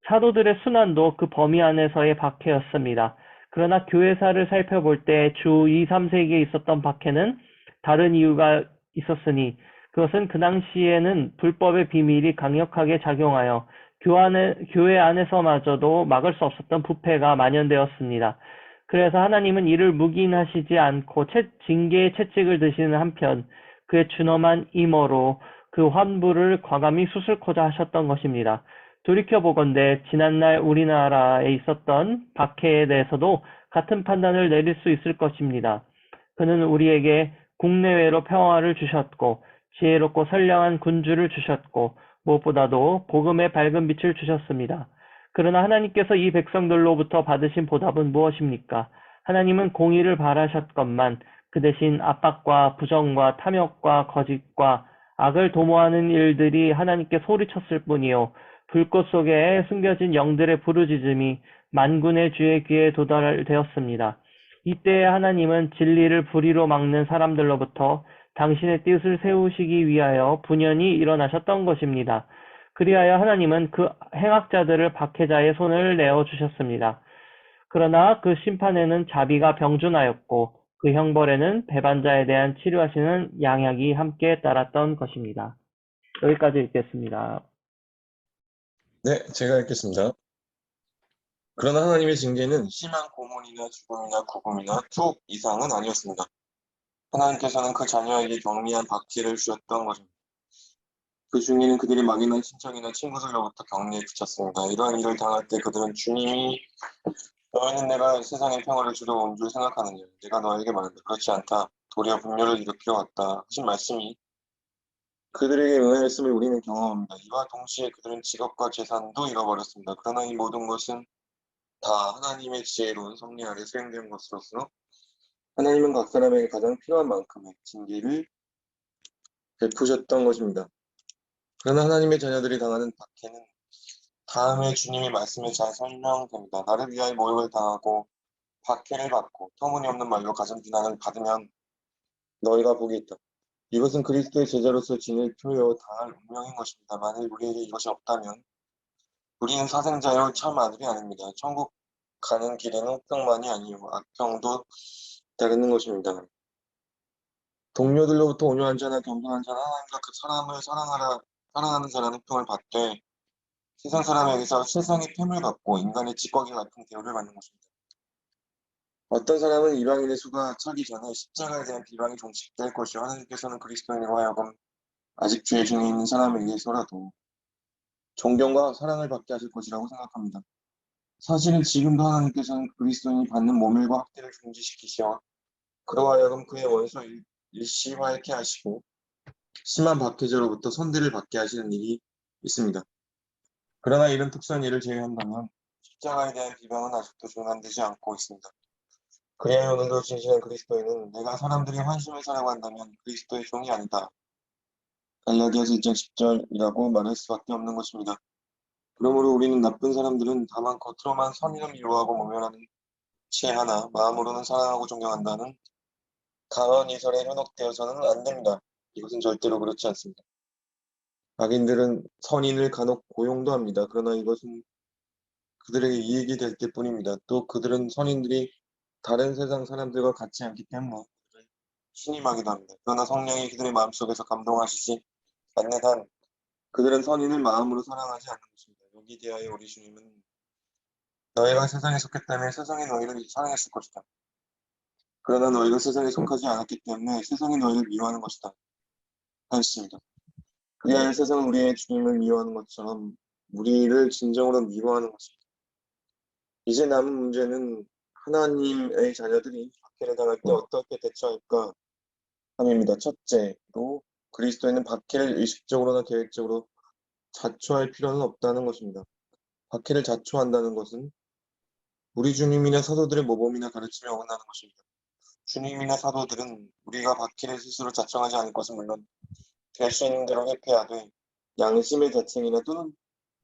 사도들의 순환도 그 범위 안에서의 박해였습니다. 그러나 교회사를 살펴볼 때 주 2, 3세기에 있었던 박해는 다른 이유가 있었으니 그것은 그 당시에는 불법의 비밀이 강력하게 작용하여 교회 안에서마저도 막을 수 없었던 부패가 만연되었습니다. 그래서 하나님은 이를 묵인하시지 않고 징계의 채찍을 드시는 한편 그의 준엄한 임호로 그 환부를 과감히 수술코자 하셨던 것입니다. 돌이켜보건대 지난날 우리나라에 있었던 박해에 대해서도 같은 판단을 내릴 수 있을 것입니다. 그는 우리에게 국내외로 평화를 주셨고 지혜롭고 선량한 군주를 주셨고 무엇보다도 복음의 밝은 빛을 주셨습니다. 그러나 하나님께서 이 백성들로부터 받으신 보답은 무엇입니까? 하나님은 공의를 바라셨건만 그 대신 압박과 부정과 탐욕과 거짓과 악을 도모하는 일들이 하나님께 소리쳤을 뿐이요 불꽃 속에 숨겨진 영들의 부르짖음이 만군의 주의 귀에 도달되었습니다. 이때 하나님은 진리를 불의로 막는 사람들로부터 당신의 뜻을 세우시기 위하여 분연히 일어나셨던 것입니다. 그리하여 하나님은 그 행악자들을 박해자의 손을 내어주셨습니다. 그러나 그 심판에는 자비가 병준하였고 그 형벌에는 배반자에 대한 치료하시는 양약이 함께 따랐던 것입니다. 여기까지 읽겠습니다. 네, 제가 읽겠습니다. 그러나 하나님의 징계는 심한 고문이나 죽음이나 구금이나 투옥 이상은 아니었습니다. 하나님께서는 그 자녀에게 경미한 박해를 주셨던 것입니다. 그 중에는 그들이 막연한 친척이나 친구들로부터 격리에 그쳤습니다. 이러한 일을 당할 때 그들은 주님이 너희는 내가 세상에 평화를 주러 온 줄 생각하느냐. 내가 너에게 말한다. 그렇지 않다. 도리어 분열을 일으키려 왔다. 하신 말씀이 그들에게 응하였음을 우리는 경험합니다. 이와 동시에 그들은 직업과 재산도 잃어버렸습니다. 그러나 이 모든 것은 다 하나님의 지혜로운 섭리 아래 수행된 것으로서 하나님은 각 사람에게 가장 필요한 만큼의 징계를 베푸셨던 것입니다. 그러나 하나님의 자녀들이 당하는 박해는 다음에 주님의 말씀에 잘 설명됩니다. 나를 위하여 모욕을 당하고 박해를 받고 터무니없는 말로 가진 비난을 받으면 너희가 복이 있다. 이것은 그리스도의 제자로서 지낼 표요 당할 운명인 것입니다. 만일 우리에게 이것이 없다면 우리는 사생자요 참 아들이 아닙니다. 천국 가는 길에는 혹평만이 아니요 악평도 따르는 것입니다. 동료들로부터 온유한 자나 겸손한 자나 하나님과 그 사람을 사랑하는 자라는 평을 받되 세상 사람에게서 세상의 폐물 받고 인간의 찌꺼기 같은 대우를 받는 것입니다. 어떤 사람은 이방인의 수가 차기 전에 십자가에 대한 비방이 종식될 것이요 하나님께서는 그리스도인으로 하여금 아직 죄 중에 있는 사람에게서라도 존경과 사랑을 받게 하실 것이라고 생각합니다. 사실은 지금도 하나님께서는 그리스도인이 받는 모멸과 학대를 중지시키시어 그로 하여금 그의 원수 일시화케 하시고 심한 박해자로부터 선대를 받게 하시는 일이 있습니다. 그러나 이런 특수한 일을 제외한다면 십자가에 대한 비방은 아직도 중단되지 않고 있습니다. 그리하여 오늘도 진실한 그리스도인은 내가 사람들이 환심을 사라고 한다면 그리스도의 종이 아니다. 갈라디아서 1장 10절이라고 말할 수밖에 없는 것입니다. 그러므로 우리는 나쁜 사람들은 다만 겉으로만 선의를 미워하고 모멸하는 채 하나 마음으로는 사랑하고 존경한다는 강한 이설에 현혹되어서는 안 됩니다. 이것은 절대로 그렇지 않습니다. 악인들은 선인을 간혹 고용도 합니다. 그러나 이것은 그들에게 이익이 될 때뿐입니다. 또 그들은 선인들이 다른 세상 사람들과 같지 않기 때문에 그들을 신임하기도 합니다. 그러나 성령이 그들의 마음속에서 감동하시지 않는 한 그들은 선인을 마음으로 사랑하지 않는 것입니다. 여기 대하여 우리 주님은 너희가 세상에 속했다면 세상이 너희를 사랑했을 것이다. 그러나 너희가 세상에 속하지 않았기 때문에 세상이 너희를 미워하는 것이다. 하였습니다. 그리하여 세상은 우리의 주님을 미워하는 것처럼 우리를 진정으로 미워하는 것입니다. 이제 남은 문제는 하나님의 자녀들이 박해를 당할 때 어떻게 대처할까 함입니다. 첫째로 그리스도인은 박해를 의식적으로나 계획적으로 자초할 필요는 없다는 것입니다. 박해를 자초한다는 것은 우리 주님이나 사도들의 모범이나 가르침에 어긋나는 것입니다. 주님이나 사도들은 우리가 박해를 스스로 자청하지 않을 것은 물론 될 수 있는 대로 회피하되 양심의 자청이나 또는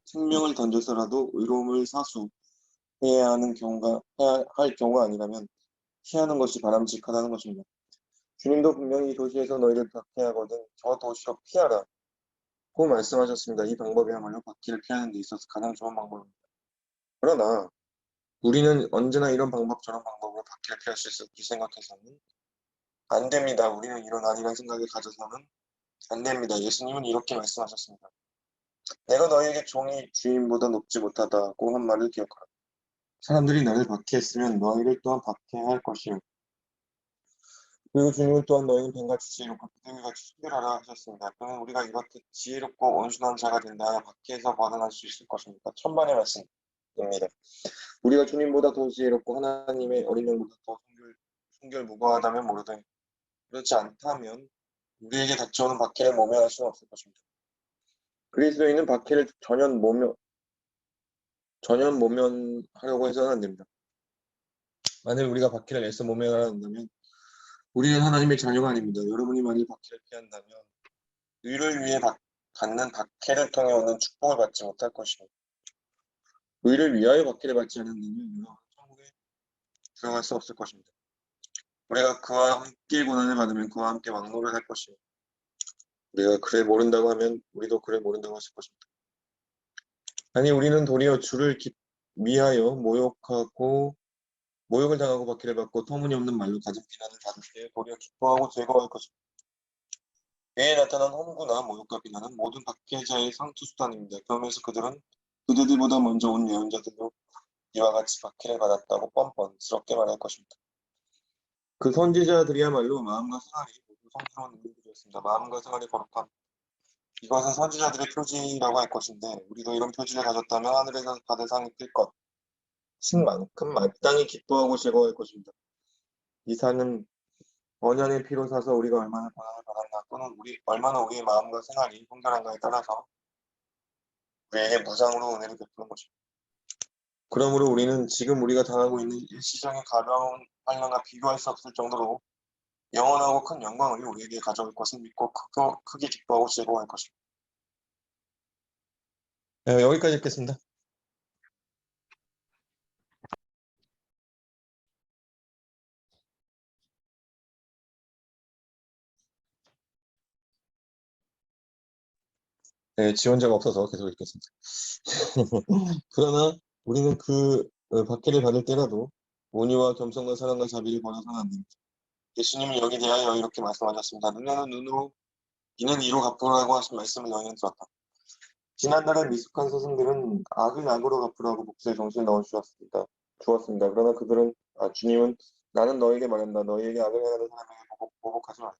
생명을 던져서라도 의로움을 사수해야 할 경우가 아니라면 피하는 것이 바람직하다는 것입니다. 주님도 분명히 이 도시에서 너희를 박해하거든 저 도시로 피하라 고 말씀하셨습니다. 이 방법이야말로 박해를 피하는 데 있어서 가장 좋은 방법입니다. 그러나 우리는 언제나 이런 방법 저런 방법으로 박해를 피할 수 있을지 생각해서는 안 됩니다. 우리는 이런 아니란 생각을 가져서는 안 됩니다. 예수님은 이렇게 말씀하셨습니다. 내가 너희에게 종이 주인보다 높지 못하다고 한 말을 기억하라. 사람들이 나를 박해했으면 너희를 또한 박해할 것이요. 그리고 주님은 또한 너희는 뱀같이 지혜롭고 비둘기같이 순결하라 하셨습니다. 그러면 우리가 이렇게 지혜롭고 온순한 자가 된다 박해에서 벗어날 수 있을 것입니까? 천만의 말씀입니다. 우리가 주님보다 더 지혜롭고 하나님의 어린 양보다 더 순결무구하다면 모르되 그렇지 않다면 우리에게 닥쳐오는 박해를 모면할 수는 없을 것입니다. 그리스도인은 박해를 전혀 모면하려고 해서는 안 됩니다. 만일 우리가 박해를 애써 모면하려 한다면 우리는 하나님의 자녀가 아닙니다. 여러분이 만일 박해를 피한다면 의를 위해 받는 박해를 통해 오는 축복을 받지 못할 것입니다. 의를 위하여 박해를 받지 않는다면 여러분은 천국에 들어갈 수 없을 것입니다. 우리가 그와 함께 고난을 받으면 그와 함께 왕노를 할 것입니다. 우리가 그를 모른다고 하면 우리도 그를 모른다고 하실 것입니다. 아니 우리는 도리어 주를 미하여 모욕을 당하고 박해를 받고 터무니없는 말로 가진 비난을 받을 때 도리어 기뻐하고 즐거워할 것입니다. 외에 나타난 험구나 모욕과 비난은 모든 박해자의 상투수단입니다. 그러면서 그들보다 먼저 온 예언자들도 이와 같이 박해를 받았다고 뻔뻔스럽게 말할 것입니다. 그 선지자들이야말로 마음과 생활이 모두 성스러운 인물들이었습니다. 마음과 생활이 거룩함. 이것은 선지자들의 표지라고 할 것인데 우리도 이런 표지를 가졌다면 하늘에서 받을 상이 클 것. 신만큼 마땅히 기뻐하고 즐거워할 것입니다. 이 상은 언약의 피로 사서 우리가 얼마나 고난을 받았나 또는 얼마나 우리의 마음과 생활이 성결한가에 따라서 우리에게 무상으로 은혜를 베푸는 것입니다. 그러므로 우리는 지금 우리가 당하고 있는 일시적인 가벼운 환난과 비교할 수 없을 정도로 영원하고 큰 영광을 우리에게 가져올 것을 믿고 크게 기뻐하고 즐거워할 것입니다. 네, 여기까지 읽겠습니다. 네, 지원자가 없어서 계속 읽겠습니다. 그러나 우리는 그 박해를 받을 때라도 온유와 겸손과 사랑과 자비를 버려서는 안 됩니다. 예수님은 여기 대하여 이렇게 말씀하셨습니다. 눈에는 눈으로, 이는 이로 갚으라고 하신 말씀을 너희는 들었다. 지난날의 미숙한 스승들은 악을 악으로 갚으라고 복수의 정신을 넣어주었습니다. 그러나 그들은, 주님은 나는 너에게 말한다. 너희에게 악을 행하는 사람에게 보복하지 말라.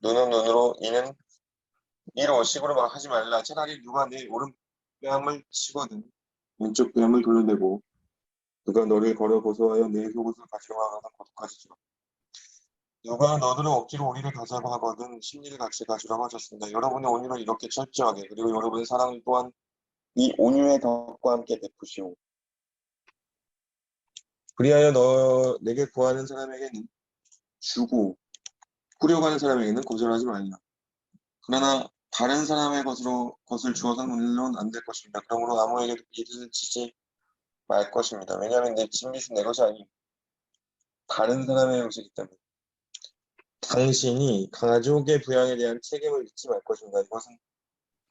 눈은 눈으로, 이는 이로 식으로 막 하지 말라. 차라리 누가 내 오른뺨을 치거든 왼쪽 뺨을 돌려내고 누가 너를 걸어 고소하여 내 속옷을 가지러 하거든 고독하지 마. 누가 너들을 억지로 우리를 가자고 하거든 심리를 같이 가지라고 하셨습니다. 여러분의 온유를 이렇게 철저하게 그리고 여러분의 사랑을 또한 이 온유의 덕과 함께 베푸시오. 그리하여 내게 구하는 사람에게는 주고 꾸려가는 사람에게는 거절하지 말라. 그러나 다른 사람의 것을 주어서는 물론 안 될 것입니다. 그러므로 아무에게도 빚을 지지 말 것입니다. 왜냐하면 내 빚은 내 것이 아니고 다른 사람의 것이기 때문에. 당신이 가족의 부양에 대한 책임을 잊지 말 것입니다. 이것은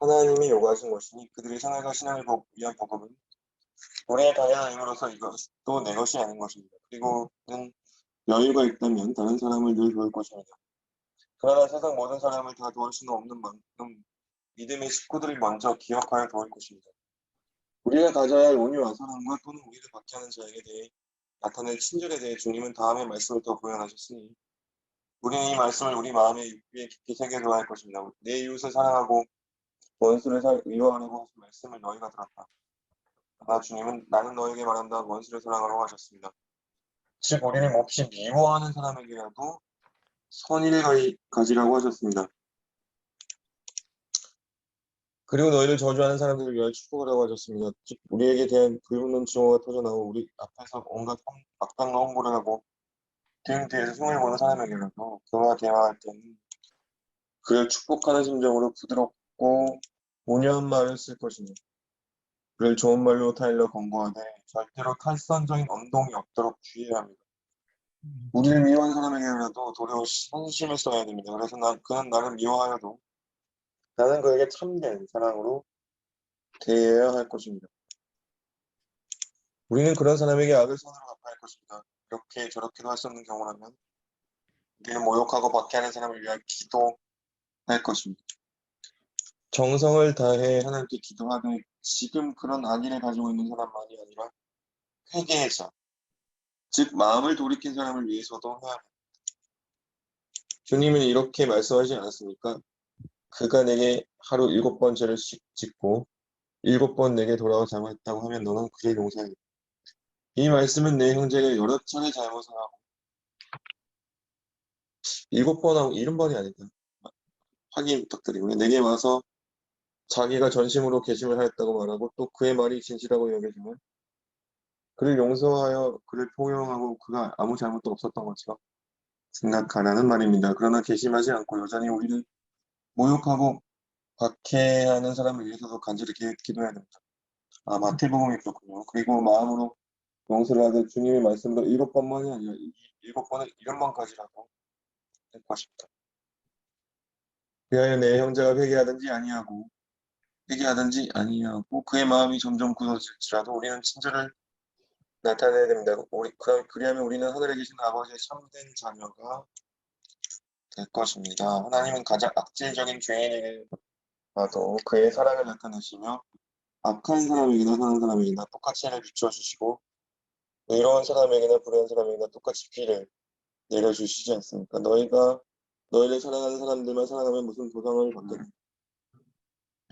하나님이 요구하신 것이니 그들의 생활과 신앙을 위한 복음은 우리의 당연한 의무로서 이것도 내 것이 아닌 것입니다. 그리고는 여유가 있다면 다른 사람을 늘 도울 것입니다. 그러나 세상 모든 사람을 다 도울 수는 없는 만큼 믿음의 식구들을 먼저 기억하여 도울 것입니다. 우리가 가져야 할 온유와 사랑과 또는 우리를 박해하는 자에게 대해 나타낼 친절에 대해 주님은 다음의 말씀을 더 구현하셨으니 우리는 이 말씀을 우리 마음의 위에 깊이 새겨둬야 할 것입니다. 내 이웃을 사랑하고 원수를 미워하라고 하신 말씀을 너희가 들었다. 그러나 주님은 나는 너에게 말한다. 원수를 사랑하라고 하셨습니다. 즉 우리를 몹시 미워하는 사람에게라도 선의를 가지라고 하셨습니다. 그리고 너희를 저주하는 사람들을 위하여 축복하라고 하셨습니다. 즉 우리에게 대한 불붙는 증오가 터져나오고 우리 앞에서 온갖 악당과 홍보를 하고 등 뒤에서 흉을 보는 사람에게라도 그와 대화할 때는 그를 축복하는 심정으로 부드럽고 온유한 말을 쓸 것이니 그를 좋은 말로 타일러 권고하되 절대로 탈선적인 언동이 없도록 주의해야 합니다. 우리를 미워하는 사람에게라도 도리어 선심을 써야 됩니다. 그래서 그는 나를 미워하여도 나는 그에게 참된 사랑으로 대해야 할 것입니다. 우리는 그런 사람에게 악을 선으로 갚아야 할 것입니다. 이렇게 저렇게도 할 수 없는 경우라면 우리는 모욕하고 박해하는 사람을 위하여 기도할 것입니다. 정성을 다해 하나님께 기도하되 지금 그런 악의를 가지고 있는 사람만이 아니라 회개자, 즉 마음을 돌이킨 사람을 위해서도 해야 합니다. 주님은 이렇게 말씀하지 않았습니까? 그가 내게 하루 7번 죄를 짓고 7번 내게 돌아와 잘못했다고 하면 너는 그의 용서해. 이 말씀은 내 형제가 여러 차례 잘못을 하고 7번하고 70번이 아니다. 확인 부탁드리고요. 내게 와서 자기가 전심으로 개심을 하였다고 말하고 또 그의 말이 진실하고 여겨지면 그를 용서하여 그를 포용하고 그가 아무 잘못도 없었던 것처럼 생각하라는 말입니다. 그러나 개심하지 않고 여전히 우리를 모욕하고 박해하는 사람을 위해서도 간절히 기도해야 됩니다. 마태복음이 그렇군요. 그리고 마음으로 용서를 하되 주님의 말씀도 7번만이 아니라 7번을 70번까지라고 할 것입니다. 그리하여 내 형제가 회개하든지 아니하고 그의 마음이 점점 굳어질지라도 우리는 친절을 나타내야 됩니다. 그리하면 우리는 하늘에 계신 아버지의 참된 자녀가 될 것입니다. 하나님은 가장 악질적인 죄인에게라도 그의 사랑을 나타내시며 악한 사람에게나 선한 사람에게나 똑같이 해를 비춰주시고 의로운 사람에게나 불의한 사람에게나 똑같이 비를 내려주시지 않습니까? 너희가 너희를 사랑하는 사람들만 사랑하면 무슨 보상을 받겠느냐?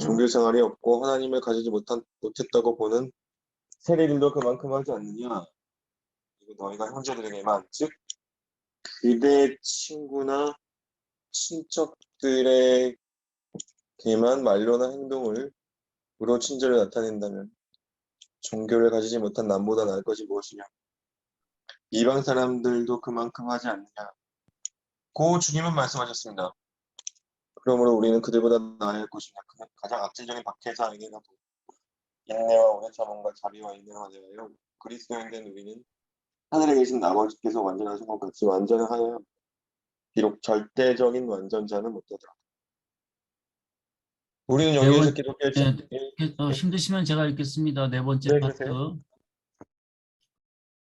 종교생활이 없고 하나님을 가지지 못했다고 보는 세례들도 그만큼 하지 않느냐? 그리고 너희가 형제들에게만 즉 그대 친구나 친척들에게만 말로나 행동으로 친절을 나타낸다면 종교를 가지지 못한 남보다 나을 것이 무엇이냐? 이방 사람들도 그만큼 하지 않느냐? 고 주님은 말씀하셨습니다. 그러므로 우리는 그들보다 나아야 할 것이냐? 가장 악질적인 박해자에게라도 인내와 오래 참음과 자비와 인내와 대하여 그리스도인 된 우리는 하늘에 계신 아버지께서 완전하신 것 같이 완전을 하여야 합니다. 비록 절대적인 완전자는 못되더라. 우리는 네 여기에서 번- 기독교의 네, 예, 힘드시면 제가 읽겠습니다. 네 번째 네, 파트. 그러세요.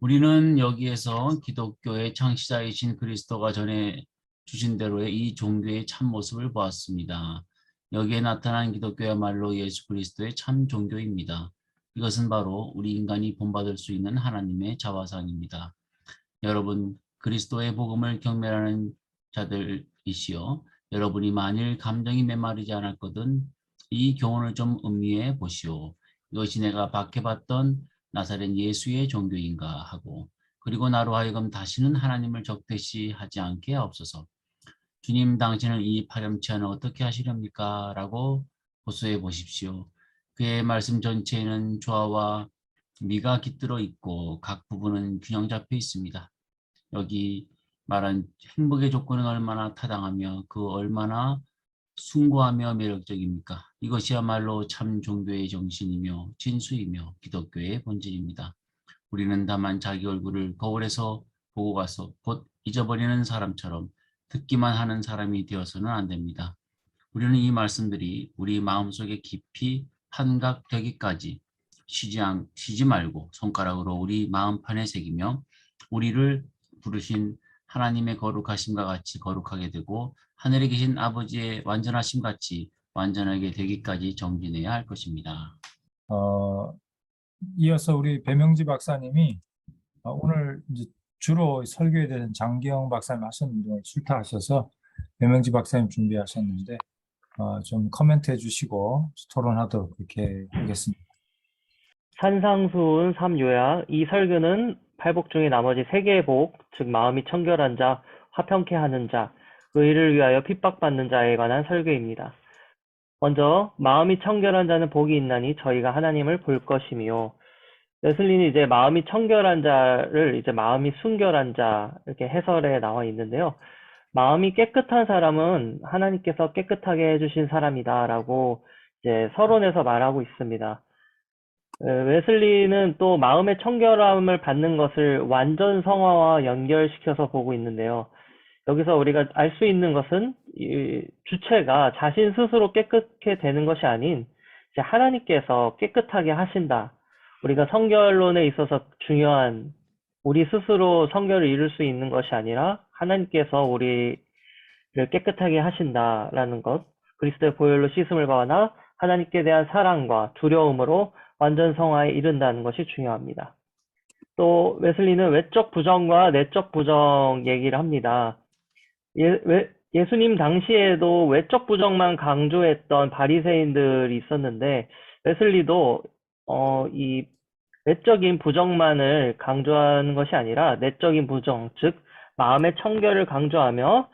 우리는 여기에서 기독교의 창시자이신 그리스도가 전해 주신 대로의 이 종교의 참 모습을 보았습니다. 여기에 나타난 기독교야말로 예수 그리스도의 참 종교입니다. 이것은 바로 우리 인간이 본받을 수 있는 하나님의 자화상입니다. 여러분, 그리스도의 복음을 경멸하는 자들이시여, 여러분이 만일 감정이 메마르지 않았거든 이 교훈을 좀 음미해 보시오. 이것이 내가 박해받던 나사렛 예수의 종교인가 하고, 그리고 나로 하여금 다시는 하나님을 적대시 하지 않게 하옵소서. 주님, 당신은 이 파렴치한을 어떻게 하시렵니까? 라고 호소해 보십시오. 그의 말씀 전체에는 조화와 미가 깃들어 있고 각 부분은 균형 잡혀 있습니다. 여기 말한 행복의 조건은 얼마나 타당하며 그 얼마나 숭고하며 매력적입니까? 이것이야말로 참 종교의 정신이며 진수이며 기독교의 본질입니다. 우리는 다만 자기 얼굴을 거울에서 보고 가서 곧 잊어버리는 사람처럼 듣기만 하는 사람이 되어서는 안 됩니다. 우리는 이 말씀들이 우리 마음속에 깊이 판각되기까지 쉬지 말고 손가락으로 우리 마음판에 새기며 우리를 부르신 하나님의 거룩하심과 같이 거룩하게 되고 하늘에 계신 아버지의 완전하심 같이 완전하게 되기까지 정진해야 할 것입니다. 이어서 우리 배명지 박사님이 오늘 이제 주로 설교에 대해서 장기영 박사님 하셨는데 출타하셔서 배명지 박사님 준비하셨는데 좀 코멘트해 주시고 토론하도록 그렇게 하겠습니다. 산상수훈 3요약. 이 설교는 팔복 중에 나머지 3개의 복, 즉 마음이 청결한 자, 화평케 하는 자, 의를 위하여 핍박받는 자에 관한 설교입니다. 먼저 마음이 청결한 자는 복이 있나니 저희가 하나님을 볼 것이며, 웨슬리는 이제 마음이 청결한 자를 이제 마음이 순결한 자 이렇게 해설에 나와 있는데요. 마음이 깨끗한 사람은 하나님께서 깨끗하게 해주신 사람이다라고 이제 서론에서 말하고 있습니다. 웨슬리는 또 마음의 청결함을 받는 것을 완전 성화와 연결시켜서 보고 있는데요. 여기서 우리가 알 수 있는 것은 이 주체가 자신 스스로 깨끗게 되는 것이 아닌 이제 하나님께서 깨끗하게 하신다. 우리가 성결론에 있어서 중요한 우리 스스로 성결을 이룰 수 있는 것이 아니라 하나님께서 우리를 깨끗하게 하신다라는 것, 그리스도의 보혈로 씻음을 받아 하나님께 대한 사랑과 두려움으로 완전 성화에 이른다는 것이 중요합니다. 또 웨슬리는 외적 부정과 내적 부정 얘기를 합니다. 예수님 당시에도 외적 부정만 강조했던 바리새인들이 있었는데 웨슬리도 이 외적인 부정만을 강조하는 것이 아니라 내적인 부정, 즉 마음의 청결을 강조하며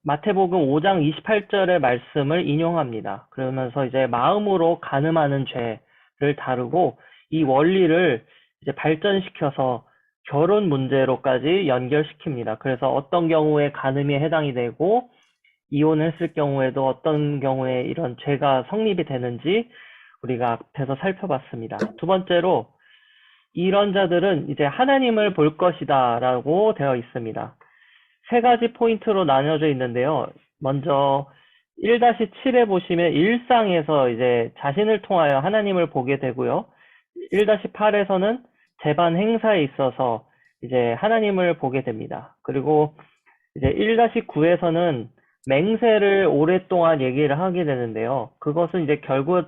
마태복음 5장 28절의 말씀을 인용합니다. 그러면서 이제 마음으로 간음하는 죄를 다루고 이 원리를 이제 발전시켜서 결혼 문제로까지 연결시킵니다. 그래서 어떤 경우에 간음이 해당이 되고 이혼했을 경우에도 어떤 경우에 이런 죄가 성립이 되는지 우리가 앞에서 살펴봤습니다. 두 번째로 이런 자들은 이제 하나님을 볼 것이다 라고 되어 있습니다. 3가지 포인트로 나뉘어져 있는데요. 먼저 1-7에 보시면 일상에서 이제 자신을 통하여 하나님을 보게 되고요. 1-8에서는 재반 행사에 있어서 이제 하나님을 보게 됩니다. 그리고 이제 1-9에서는 맹세를 오랫동안 얘기를 하게 되는데요. 그것은 이제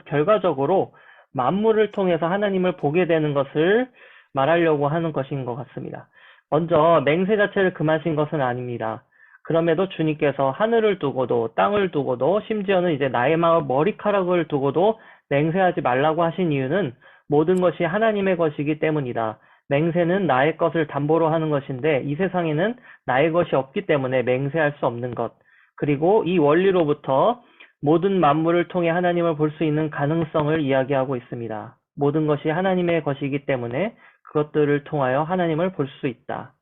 결과적으로 만물을 통해서 하나님을 보게 되는 것을 말하려고 하는 것인 것 같습니다. 먼저 맹세 자체를 금하신 것은 아닙니다. 그럼에도 주님께서 하늘을 두고도 땅을 두고도 심지어는 이제 나의 마음 머리카락을 두고도 맹세하지 말라고 하신 이유는 모든 것이 하나님의 것이기 때문이다. 맹세는 나의 것을 담보로 하는 것인데 이 세상에는 나의 것이 없기 때문에 맹세할 수 없는 것. 그리고 이 원리로부터 모든 만물을 통해 하나님을 볼 수 있는 가능성을 이야기하고 있습니다. 모든 것이 하나님의 것이기 때문에 그것들을 통하여 하나님을 볼 수 있다.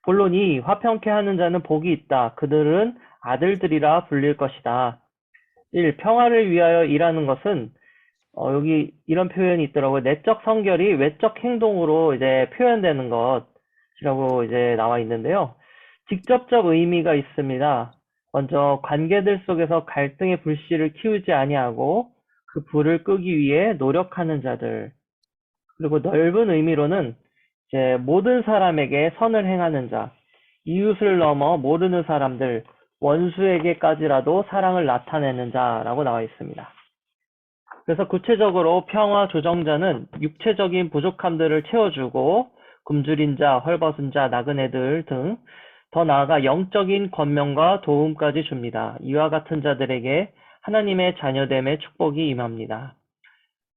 본론이 화평케 하는 자는 복이 있다. 그들은 아들들이라 불릴 것이다. 1. 평화를 위하여 일하는 것은 여기 이런 표현이 있더라고요. 내적 성결이 외적 행동으로 이제 표현되는 것이라고 이제 나와 있는데요. 직접적 의미가 있습니다. 먼저 관계들 속에서 갈등의 불씨를 키우지 아니하고 그 불을 끄기 위해 노력하는 자들, 그리고 넓은 의미로는 이제 모든 사람에게 선을 행하는 자, 이웃을 넘어 모르는 사람들, 원수에게까지라도 사랑을 나타내는 자라고 나와 있습니다. 그래서 구체적으로 평화 조정자는 육체적인 부족함들을 채워주고 굶주린 자, 헐벗은 자, 나그네들 등 더 나아가 영적인 권면과 도움까지 줍니다. 이와 같은 자들에게 하나님의 자녀됨의 축복이 임합니다.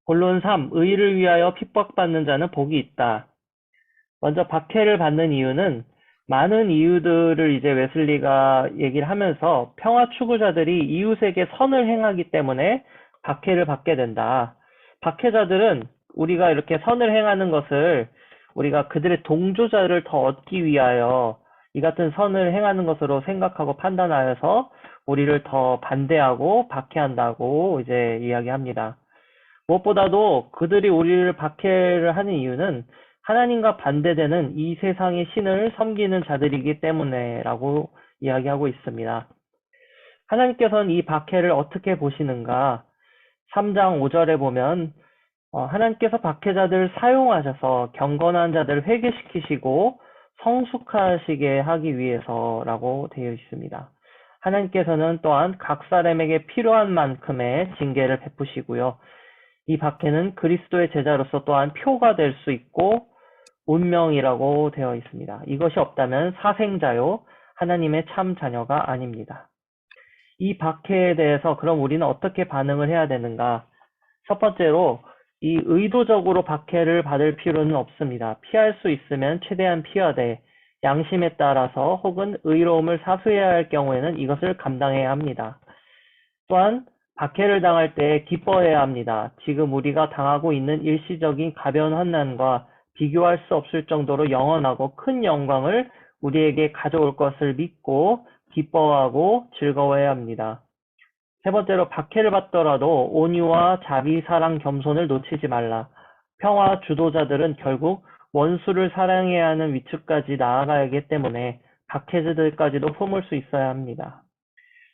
본론 3. 의를 위하여 핍박받는 자는 복이 있다. 먼저 박해를 받는 이유는 많은 이유들을 이제 웨슬리가 얘기를 하면서 평화 추구자들이 이웃에게 선을 행하기 때문에 박해를 받게 된다. 박해자들은 우리가 이렇게 선을 행하는 것을 우리가 그들의 동조자를 더 얻기 위하여 이 같은 선을 행하는 것으로 생각하고 판단하여서 우리를 더 반대하고 박해한다고 이제 이야기합니다. 무엇보다도 그들이 우리를 박해를 하는 이유는 하나님과 반대되는 이 세상의 신을 섬기는 자들이기 때문에라고 이야기하고 있습니다. 하나님께서는 이 박해를 어떻게 보시는가? 3장 5절에 보면 하나님께서 박해자들을 사용하셔서 경건한 자들을 회개시키시고 성숙하시게 하기 위해서라고 되어 있습니다. 하나님께서는 또한 각 사람에게 필요한 만큼의 징계를 베푸시고요. 이 박해는 그리스도의 제자로서 또한 표가 될 수 있고 운명이라고 되어 있습니다. 이것이 없다면 사생자요, 하나님의 참 자녀가 아닙니다. 이 박해에 대해서 그럼 우리는 어떻게 반응을 해야 되는가? 첫 번째로 이 의도적으로 박해를 받을 필요는 없습니다. 피할 수 있으면 최대한 피하되 양심에 따라서 혹은 의로움을 사수해야 할 경우에는 이것을 감당해야 합니다. 또한 박해를 당할 때 기뻐해야 합니다. 지금 우리가 당하고 있는 일시적인 가벼운 환난과 비교할 수 없을 정도로 영원하고 큰 영광을 우리에게 가져올 것을 믿고 기뻐하고 즐거워해야 합니다. 세 번째로 박해를 받더라도 온유와 자비, 사랑, 겸손을 놓치지 말라. 평화 주도자들은 결국 원수를 사랑해야 하는 위치까지 나아가야 하기 때문에 박해자들까지도 품을 수 있어야 합니다.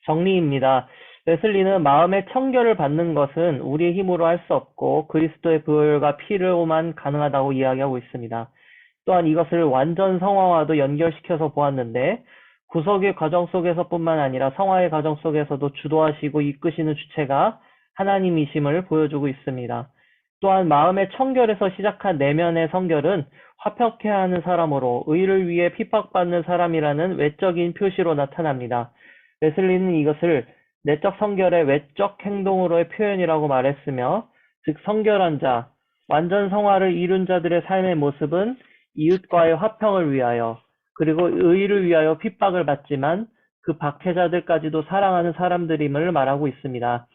정리입니다. 웨슬리는 마음의 청결을 받는 것은 우리의 힘으로 할 수 없고 그리스도의 보혈과 피로만 가능하다고 이야기하고 있습니다. 또한 이것을 완전 성화와도 연결시켜서 보았는데 구속의 과정 속에서뿐만 아니라 성화의 과정 속에서도 주도하시고 이끄시는 주체가 하나님이심을 보여주고 있습니다. 또한 마음의 청결에서 시작한 내면의 성결은 화평케 하는 사람으로 의를 위해 핍박받는 사람이라는 외적인 표시로 나타납니다. 웨슬리는 이것을 내적 성결의 외적 행동으로의 표현이라고 말했으며, 즉 성결한 자, 완전 성화를 이룬 자들의 삶의 모습은 이웃과의 화평을 위하여 그리고 의를 위하여 핍박을 받지만 그 박해자들까지도 사랑하는 사람들임을 말하고 있습니다.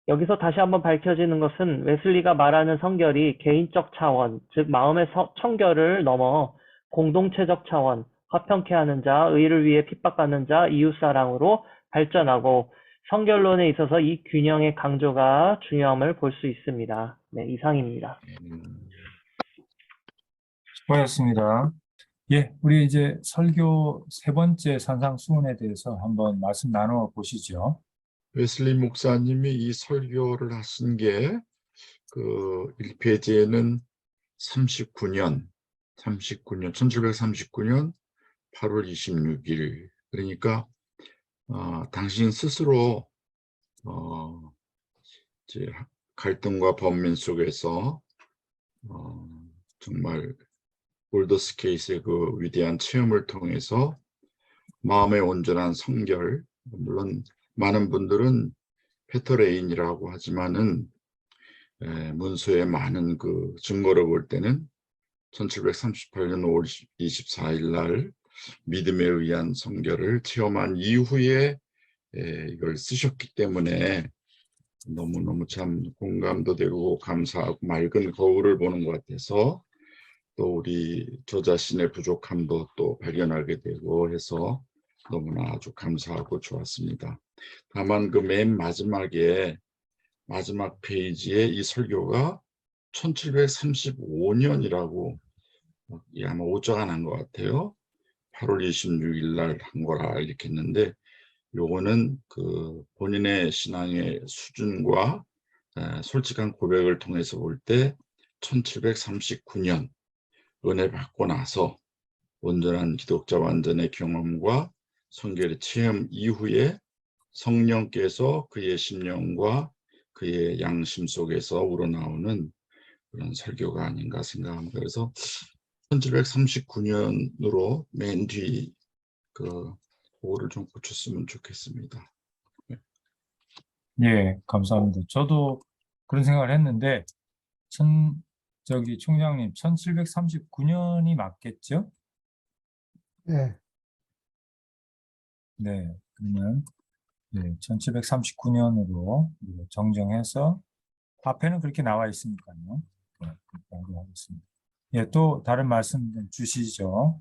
여기서 다시 한번 밝혀지는 것은 웨슬리가 말하는 성결이 개인적 차원, 즉 마음의 청결을 넘어 공동체적 차원, 화평케 하는 자, 의를 위해 핍박받는 자, 이웃사랑으로 발전하고 성결론에 있어서 이 균형의 강조가 중요함을 볼 수 있습니다. 네, 이상입니다. 수고하셨습니다. 예, 우리 이제 설교 세 번째 산상수훈에 대해서 한번 말씀 나누어 보시죠. 웨슬리 목사님이 이 설교를 하신 게 그 1페이지에는 1739년 8월 26일, 그러니까 당신 스스로 이제 갈등과 번민 속에서 정말 볼더스 케이스의 그 위대한 체험을 통해서 마음의 온전한 성결, 물론 많은 분들은 페터레인이라고 하지만은 문서의 많은 그 증거를 볼 때는 1738년 5월 24일 날 믿음에 의한 성결을 체험한 이후에 이걸 쓰셨기 때문에 너무너무 참 공감도 되고 감사하고 맑은 거울을 보는 것 같아서 또 우리 저 자신의 부족함도 또 발견하게 되고 해서 너무나 아주 감사하고 좋았습니다. 다만 그 맨 마지막 페이지에 이 설교가 1735년이라고 아마 오자가 난 것 같아요. 8월 26일 날 한 거라 이렇게 했는데 요거는 그 본인의 신앙의 수준과 솔직한 고백을 통해서 볼 때 1739년 은혜 받고 나서 온전한 기독자 완전의 경험과 성결의 체험 이후에 성령께서 그의 심령과 그의 양심 속에서 우러나오는 그런 설교가 아닌가 생각합니다. 그래서 1739년으로 맨 뒤 그 그거를 좀 고쳤으면 좋겠습니다. 예, 감사합니다. 저도 그런 생각을 했는데 저기 총장님 1739년이 맞겠죠? 네, 네, 그러면 1739년으로 정정해서 앞에는 그렇게 나와 있으니까요. 네, 그렇게 하겠습니다. 예, 또 다른 말씀 좀 주시죠.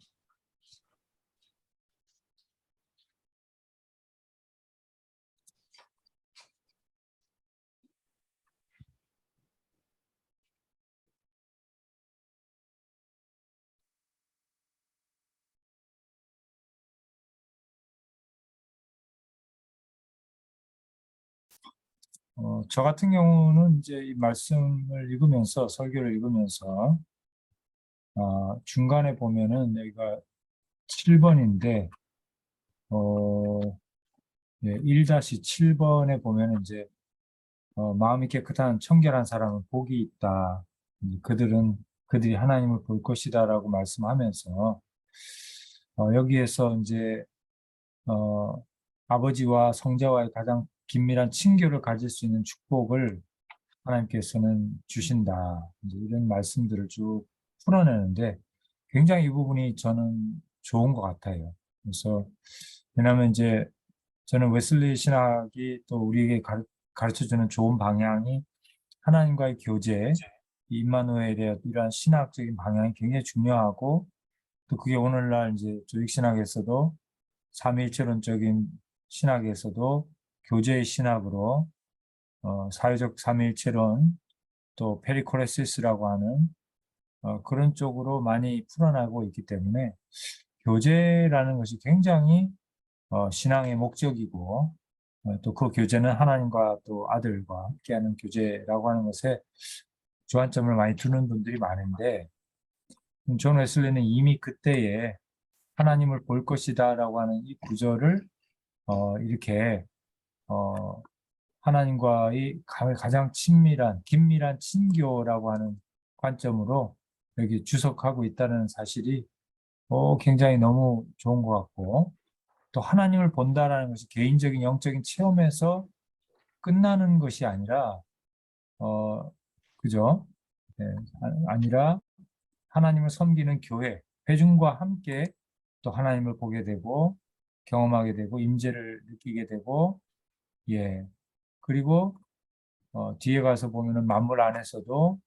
저 같은 경우는 이제 이 말씀을 읽으면서 설교를 읽으면서 중간에 보면은 여기가 7번인데 1-7번에 보면은 이제 마음이 깨끗한 청결한 사람은 복이 있다. 이제 그들이 하나님을 볼 것이다라고 말씀하면서 여기에서 이제 아버지와 성자와의 가장 긴밀한 친교를 가질 수 있는 축복을 하나님께서는 주신다. 이제 이런 말씀들을 쭉 풀어내는데 굉장히 이 부분이 저는 좋은 것 같아요. 그래서 왜냐하면 이제 저는 웨슬리 신학이 또 우리에게 가르쳐주는 좋은 방향이 하나님과의 교제, 임마누엘의 이러한 신학적인 방향이 굉장히 중요하고 또 그게 오늘날 이제 조직 신학에서도 삼위일체론적인 신학에서도 교제의 신학으로 사회적 삼위일체론 또 페리코레시스라고 하는 그런 쪽으로 많이 풀어나고 있기 때문에 교제라는 것이 굉장히 신앙의 목적이고 또 그 교제는 하나님과 또 아들과 함께하는 교제라고 하는 것에 주안점을 많이 두는 분들이 많은데 존 웨슬리는 이미 그때에 하나님을 볼 것이다라고 하는 이 구절을 이렇게 하나님과의 가장 긴밀한 친교라고 하는 관점으로 여기 주석하고 있다는 사실이 굉장히 너무 좋은 것 같고 또 하나님을 본다라는 것이 개인적인 영적인 체험에서 끝나는 것이 아니라 그죠? 네, 아니라 하나님을 섬기는 교회, 회중과 함께 또 하나님을 보게 되고 경험하게 되고 임재를 느끼게 되고 예 그리고 뒤에 가서 보면은 만물 안에서도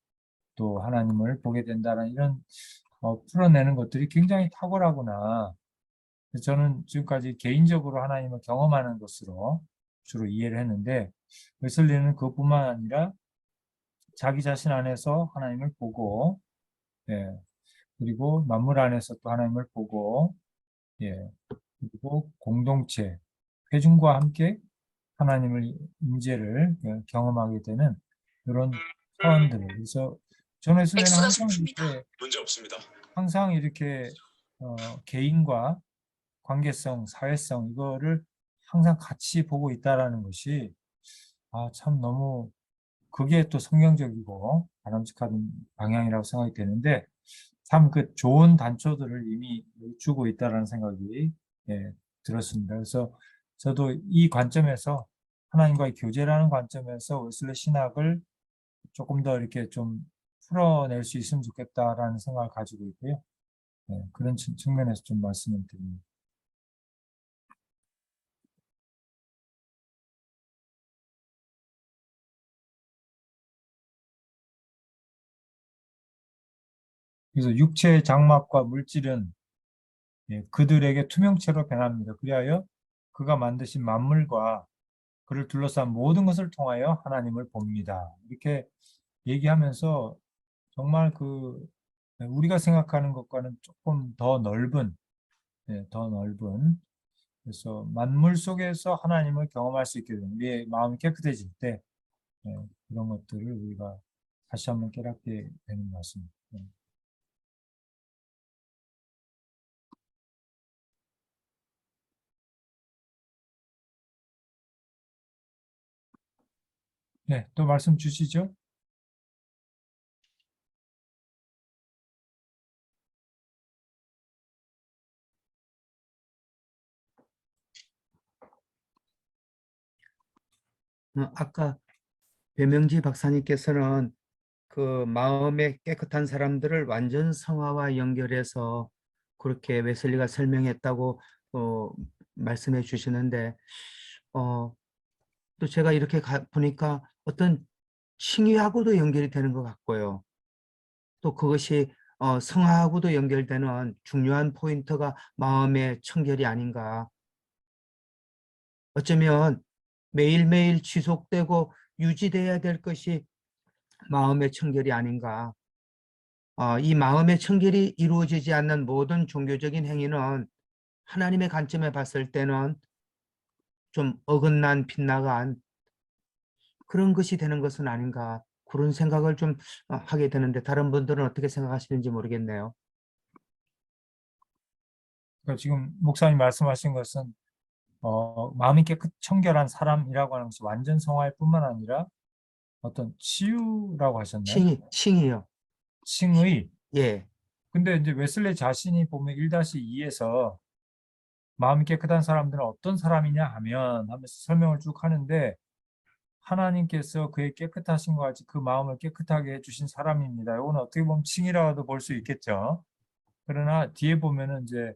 또 하나님을 보게 된다는 이런 풀어내는 것들이 굉장히 탁월하구나. 저는 지금까지 개인적으로 하나님을 경험하는 것으로 주로 이해를 했는데 웨슬리는 그것뿐만 아니라 자기 자신 안에서 하나님을 보고 예, 그리고 만물 안에서 또 하나님을 보고 예, 그리고 공동체, 회중과 함께 하나님을 임재를 경험하게 되는 이런 사원들. 그래서 존 웨슬리는 항상 이렇게 개인과 관계성, 사회성 이거를 항상 같이 보고 있다라는 것이 참 너무 그게 또 성경적이고 바람직한 방향이라고 생각이 되는데 참 그 좋은 단초들을 이미 주고 있다라는 생각이 들었습니다. 그래서 저도 이 관점에서 하나님과의 교제라는 관점에서 웨슬리 신학을 조금 더 이렇게 좀 풀어낼 수 있으면 좋겠다라는 생각을 가지고 있고요. 그런 측면에서 좀 말씀을 드립니다. 그래서 육체의 장막과 물질은 그들에게 투명체로 변합니다. 그리하여 그가 만드신 만물과 그를 둘러싼 모든 것을 통하여 하나님을 봅니다. 이렇게 얘기하면서 정말 우리가 생각하는 것과는 조금 더 넓은 그래서 만물 속에서 하나님을 경험할 수 있게 되는 우리의 마음이 깨끗해질 때 이런 것들을 우리가 다시 한번 깨닫게 되는 것 같습니다. 네, 또 말씀 주시죠. 아까 배명지 박사님께서는 그 마음에 깨끗한 사람들을 완전 성화와 연결해서 그렇게 웨슬리가 설명했다고 말씀해 주시는데 또 제가 이렇게 보니까 어떤 칭의하고도 연결이 되는 것 같고요. 또 그것이 성화하고도 연결되는 중요한 포인트가 마음의 청결이 아닌가. 어쩌면 매일매일 지속되고 유지돼야 될 것이 마음의 청결이 아닌가. 이 마음의 청결이 이루어지지 않는 모든 종교적인 행위는 하나님의 관점에 봤을 때는 좀 어긋난 빗나간 그런 것이 되는 것은 아닌가. 그런 생각을 좀 하게 되는데 다른 분들은 어떻게 생각하시는지 모르겠네요. 그러니까 지금 목사님 말씀하신 것은 마음이 청결한 사람이라고 하는 것이 완전 성화일 뿐만 아니라 어떤 치유라고 하셨나요? 칭이요. 칭의. 예. 근데 이제 웨슬리 자신이 보면 1-2에서 마음이 깨끗한 사람들은 어떤 사람이냐 하면서 설명을 쭉 하는데 하나님께서 그의 깨끗하신 것 같이 그 마음을 깨끗하게 해주신 사람입니다. 이건 어떻게 보면 칭이라고도 볼 수 있겠죠. 그러나 뒤에 보면은 이제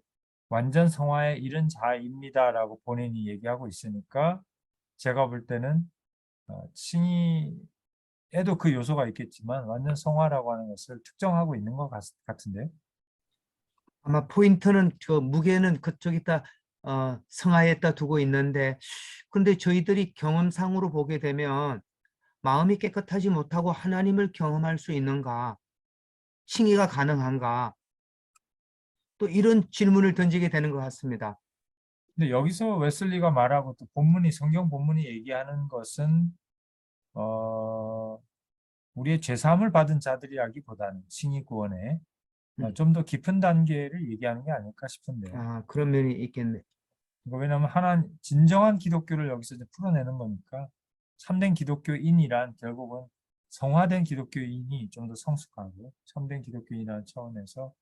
완전 성화에 이른 자입니다라고 본인이 얘기하고 있으니까 제가 볼 때는 칭의에도 그 요소가 있겠지만 완전 성화라고 하는 것을 특정하고 있는 것 같은데. 아마 포인트는 그 무게는 그쪽에다 성화에다 두고 있는데 근데 저희들이 경험상으로 보게 되면 마음이 깨끗하지 못하고 하나님을 경험할 수 있는가? 칭의가 가능한가? 또 이런 질문을 던지게 되는 것 같습니다. 근데 여기서 웨슬리가 말하고 또 성경 본문이 얘기하는 것은 우리의 죄사함을 받은 자들이라기보다는 칭의 구원에 좀 더 깊은 단계를 얘기하는 게 아닐까 싶은데요. 그런 면이 있겠네. 왜냐하면 진정한 기독교를 여기서 이제 풀어내는 거니까 참된 기독교인이란 결국은 성화된 기독교인이 좀 더 성숙하고 참된 기독교인이라는 차원에서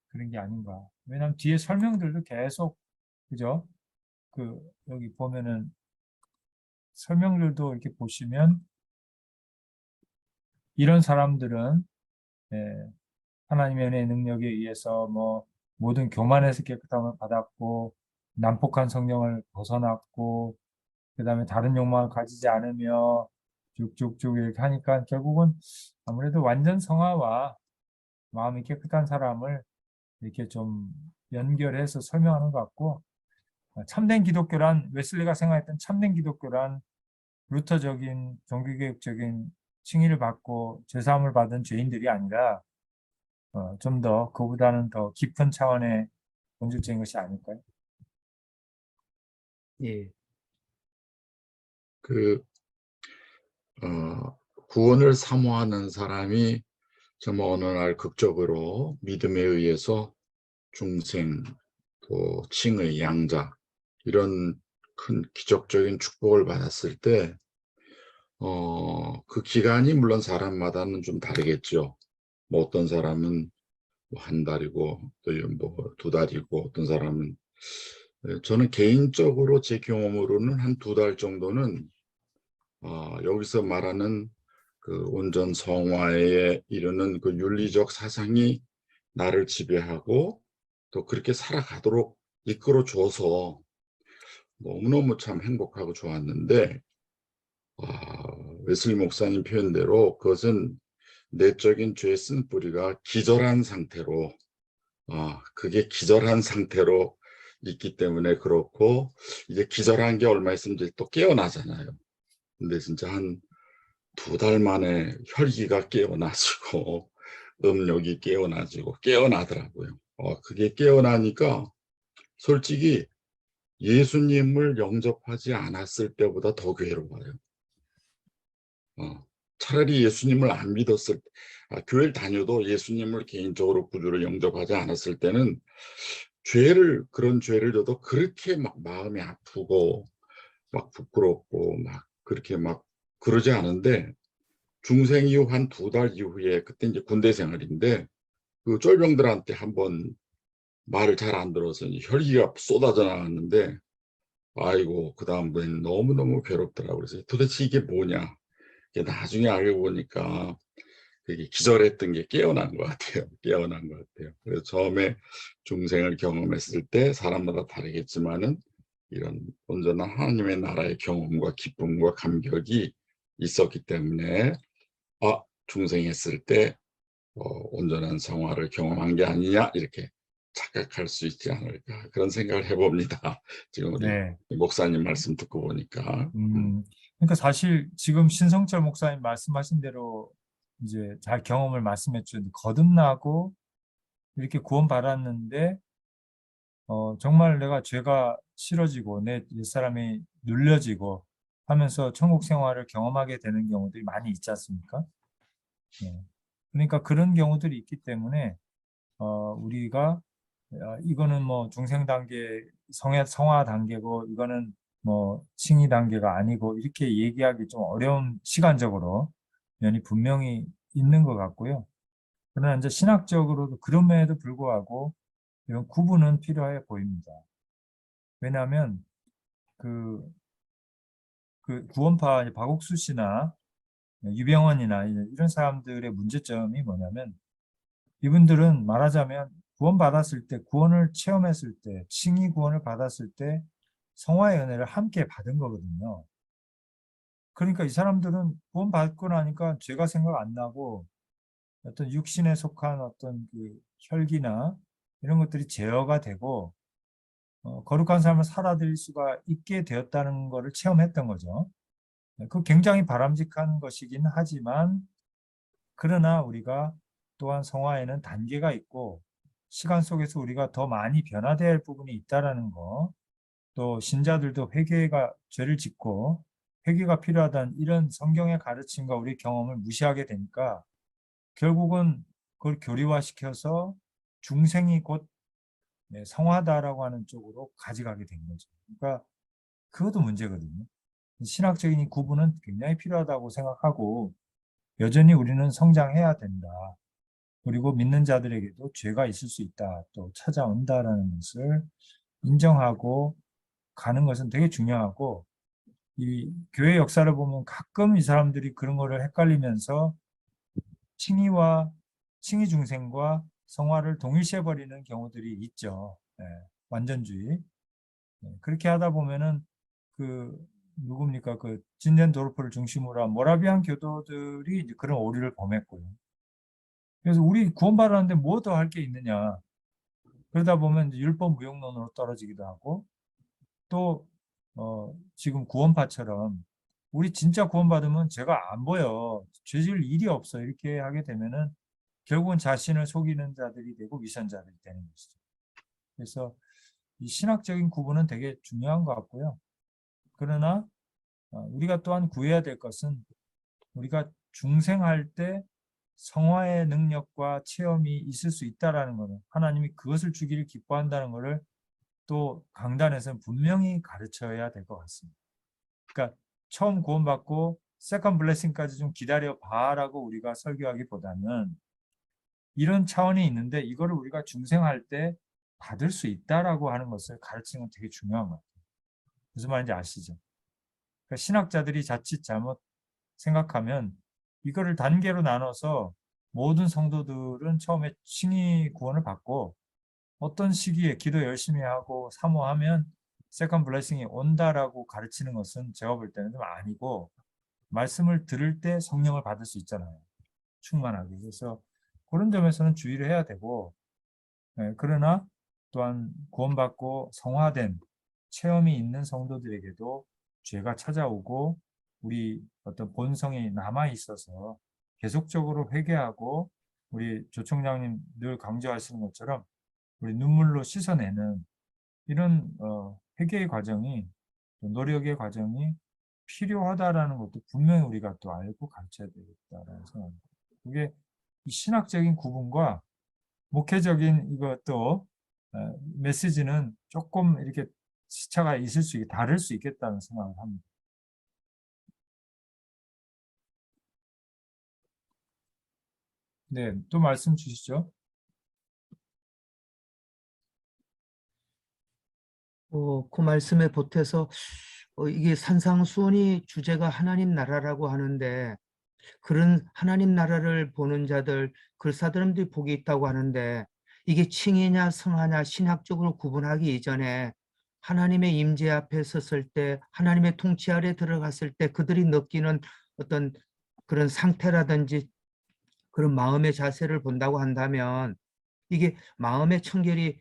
그런 게 아닌가. 왜냐하면 뒤에 설명들도 계속 그죠? 여기 보면은 설명들도 이렇게 보시면 이런 사람들은 하나님의 은혜의 능력에 의해서 모든 교만에서 깨끗함을 받았고 난폭한 성령을 벗어났고 그 다음에 다른 욕망을 가지지 않으며 쭉쭉쭉 이렇게 하니까 결국은 아무래도 완전 성화와 마음이 깨끗한 사람을 이렇게 좀 연결해서 설명하는 것 같고 참된 기독교란 웨슬리가 생각했던 참된 기독교란 루터적인 종교개혁적인 칭의를 받고 죄사함을 받은 죄인들이 아니라 좀 더 그보다는 더 깊은 차원의 본질적인 것이 아닐까요? 예. 구원을 사모하는 사람이 정말 어느 날 극적으로 믿음에 의해서 중생, 또 칭의, 양자 이런 큰 기적적인 축복을 받았을 때 그 기간이 물론 사람마다는 좀 다르겠죠. 어떤 사람은 한 달이고 또 2달이고 어떤 사람은 저는 개인적으로 제 경험으로는 한 2달 정도는 여기서 말하는 그 온전 성화에 이르는 그 윤리적 사상이 나를 지배하고 또 그렇게 살아가도록 이끌어 줘서 너무너무 참 행복하고 좋았는데 웨슬리 목사님 표현대로 그것은 내적인 죄의 쓴뿌리가 기절한 상태로 그게 기절한 상태로 있기 때문에 그렇고 이제 기절한 게 얼마 있으면 이제 또 깨어나잖아요. 근데 진짜 한 2달 만에 혈기가 깨어나지고 음욕이 깨어나더라고요. 그게 깨어나니까 솔직히 예수님을 영접하지 않았을 때보다 더 괴로워요. 차라리 예수님을 안 믿었을 때, 교회를 다녀도 예수님을 개인적으로 구주로 영접하지 않았을 때는 그런 죄를 져도 그렇게 막 마음이 아프고 막 부끄럽고 막 그렇게 막 그러지 않은데, 중생 이후 한 2달 이후에, 그때 이제 군대 생활인데, 그 쫄병들한테 한번 말을 잘 안 들어서 이제 혈기가 쏟아져 나왔는데, 아이고, 그 다음부터는 너무너무 괴롭더라고요. 그래서 도대체 이게 뭐냐. 나중에 알고 보니까 그게 기절했던 게 깨어난 것 같아요. 깨어난 것 같아요. 그래서 처음에 중생을 경험했을 때 사람마다 다르겠지만은 이런 온전한 하나님의 나라의 경험과 기쁨과 감격이 있었기 때문에 중생했을 때 온전한 성화를 경험한 게 아니냐, 이렇게 착각할 수 있지 않을까, 그런 생각을 해봅니다. 지금 우리 네. 목사님 말씀 듣고 보니까. 그러니까 사실 지금 신성철 목사님 말씀하신 대로 이제 잘 경험을 말씀해 주셨는데, 거듭나고 이렇게 구원받았는데 정말 내가 죄가 싫어지고 내 옛사람이 눌려지고 하면서 천국 생활을 경험하게 되는 경우들이 많이 있지 않습니까? 네. 그러니까 그런 경우들이 있기 때문에 우리가 이거는 뭐 중생 단계, 성화 단계고 이거는 뭐 칭의 단계가 아니고 이렇게 얘기하기 좀 어려운 시간적으로 면이 분명히 있는 것 같고요. 그러나 이제 신학적으로도 그럼에도 불구하고 이런 구분은 필요해 보입니다. 왜냐하면 그 구원파 박옥수 씨나 유병원이나 이런 사람들의 문제점이 뭐냐면, 이분들은 말하자면 구원받았을 때, 구원을 체험했을 때, 칭의 구원을 받았을 때 성화의 은혜를 함께 받은 거거든요. 그러니까 이 사람들은 구원받고 나니까 죄가 생각 안 나고 어떤 육신에 속한 어떤 그 혈기나 이런 것들이 제어가 되고 거룩한 삶을 살아들일 수가 있게 되었다는 것을 체험했던 거죠. 그 굉장히 바람직한 것이긴 하지만, 그러나 우리가 또한 성화에는 단계가 있고 시간 속에서 우리가 더 많이 변화돼야 할 부분이 있다라는 거, 또 신자들도 회개가 죄를 짓고 회개가 필요하다는 이런 성경의 가르침과 우리 경험을 무시하게 되니까 결국은 그걸 교리화시켜서 중생이 곧 성화다라고 하는 쪽으로 가져가게 된 거죠. 그러니까 그것도 문제거든요. 신학적인 이 구분은 굉장히 필요하다고 생각하고, 여전히 우리는 성장해야 된다. 그리고 믿는 자들에게도 죄가 있을 수 있다, 또 찾아온다라는 것을 인정하고 가는 것은 되게 중요하고, 이 교회 역사를 보면 가끔 이 사람들이 그런 거를 헷갈리면서 칭의 중생과 성화를 동일시해 버리는 경우들이 있죠. 완전주의. 그렇게 하다 보면은 누굽니까? 그 진덴도르프를 중심으로 한 모라비안 교도들이 이제 그런 오류를 범했고요. 그래서 우리 구원받았는데 뭐 더 할 게 있느냐. 그러다 보면 이제 율법 무용론으로 떨어지기도 하고, 또 지금 구원파처럼 우리 진짜 구원받으면 죄가 안 보여, 죄 지을 일이 없어, 이렇게 하게 되면은 결국은 자신을 속이는 자들이 되고 위선자들이 되는 것이죠. 그래서 이 신학적인 구분은 되게 중요한 것 같고요. 그러나 우리가 또한 구해야 될 것은, 우리가 중생할 때 성화의 능력과 체험이 있을 수 있다라는 것은, 하나님이 그것을 주기를 기뻐한다는 것을 또 강단에서는 분명히 가르쳐야 될 것 같습니다. 그러니까 처음 구원받고 세컨 블레싱까지 좀 기다려 봐라고 우리가 설교하기보다는, 이런 차원이 있는데 이거를 우리가 중생할 때 받을 수 있다라고 하는 것을 가르치는 건 되게 중요한 것 같아요. 무슨 말인지 아시죠? 그러니까 신학자들이 자칫 잘못 생각하면, 이거를 단계로 나눠서 모든 성도들은 처음에 칭의 구원을 받고 어떤 시기에 기도 열심히 하고 사모하면 세컨 블레싱이 온다라고 가르치는 것은 제가 볼 때는 좀 아니고, 말씀을 들을 때 성령을 받을 수 있잖아요. 충만하게. 그래서 그런 점에서는 주의를 해야 되고, 그러나 또한 구원받고 성화된 체험이 있는 성도들에게도 죄가 찾아오고 우리 어떤 본성이 남아 있어서 계속적으로 회개하고, 우리 조총장님 늘 강조하시는 것처럼 우리 눈물로 씻어내는 이런 회개의 과정이, 또 노력의 과정이 필요하다라는 것도 분명히 우리가 또 알고 가르쳐야 되겠다라는 생각입니다. 그게 이 신학적인 구분과 목회적인 이것도 메시지는 조금 이렇게 시차가 있을 수 있게 다를 수 있겠다는 생각을 합니다. 네, 또 말씀 주시죠. 그 말씀에 보태서 이게 산상수훈이 주제가 하나님 나라라고 하는데 그런 하나님 나라를 보는 자들, 그 사람들이 복이 있다고 하는데 이게 칭이냐 성하냐 신학적으로 구분하기 이전에 하나님의 임재 앞에 섰을 때 하나님의 통치 아래 들어갔을 때 그들이 느끼는 어떤 그런 상태라든지 그런 마음의 자세를 본다고 한다면 이게 마음의 청결이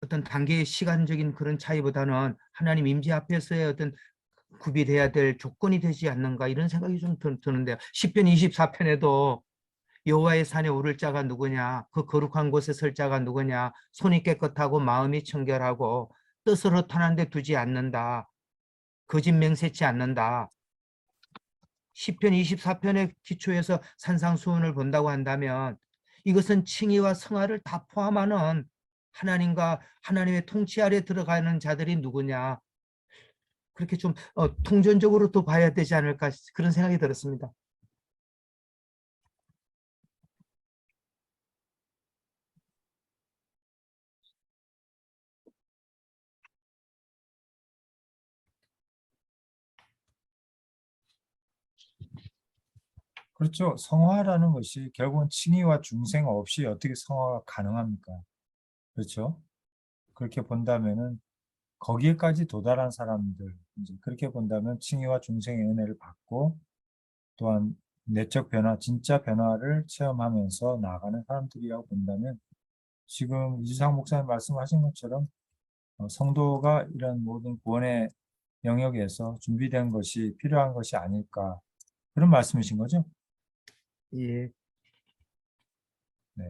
어떤 단계의 시간적인 그런 차이보다는 하나님 임재 앞에서의 어떤 구비돼야 될 조건이 되지 않는가 이런 생각이 좀 드는데요. 시편 24편에도 여호와의 산에 오를 자가 누구냐, 그 거룩한 곳에 설 자가 누구냐, 손이 깨끗하고 마음이 청결하고 뜻으로 탄한 데 두지 않는다, 거짓 맹세치 않는다. 시편 24편의 기초에서 산상수훈을 본다고 한다면 이것은 칭의와 성화를 다 포함하는 하나님과 하나님의 통치 아래 들어가는 자들이 누구냐, 그렇게 좀 통전적으로 또 봐야 되지 않을까 그런 생각이 들었습니다. 그렇죠. 성화라는 것이 결국은 칭의와 중생 없이 어떻게 성화가 가능합니까? 그렇죠. 그렇게 본다면은 거기에까지 도달한 사람들, 이제 그렇게 본다면 칭의와 중생의 은혜를 받고 또한 내적 변화, 진짜 변화를 체험하면서 나아가는 사람들이라고 본다면 지금 이주상 목사님 말씀하신 것처럼 성도가 이런 모든 구원의 영역에서 준비된 것이 필요한 것이 아닐까 그런 말씀이신 거죠? 예. 네.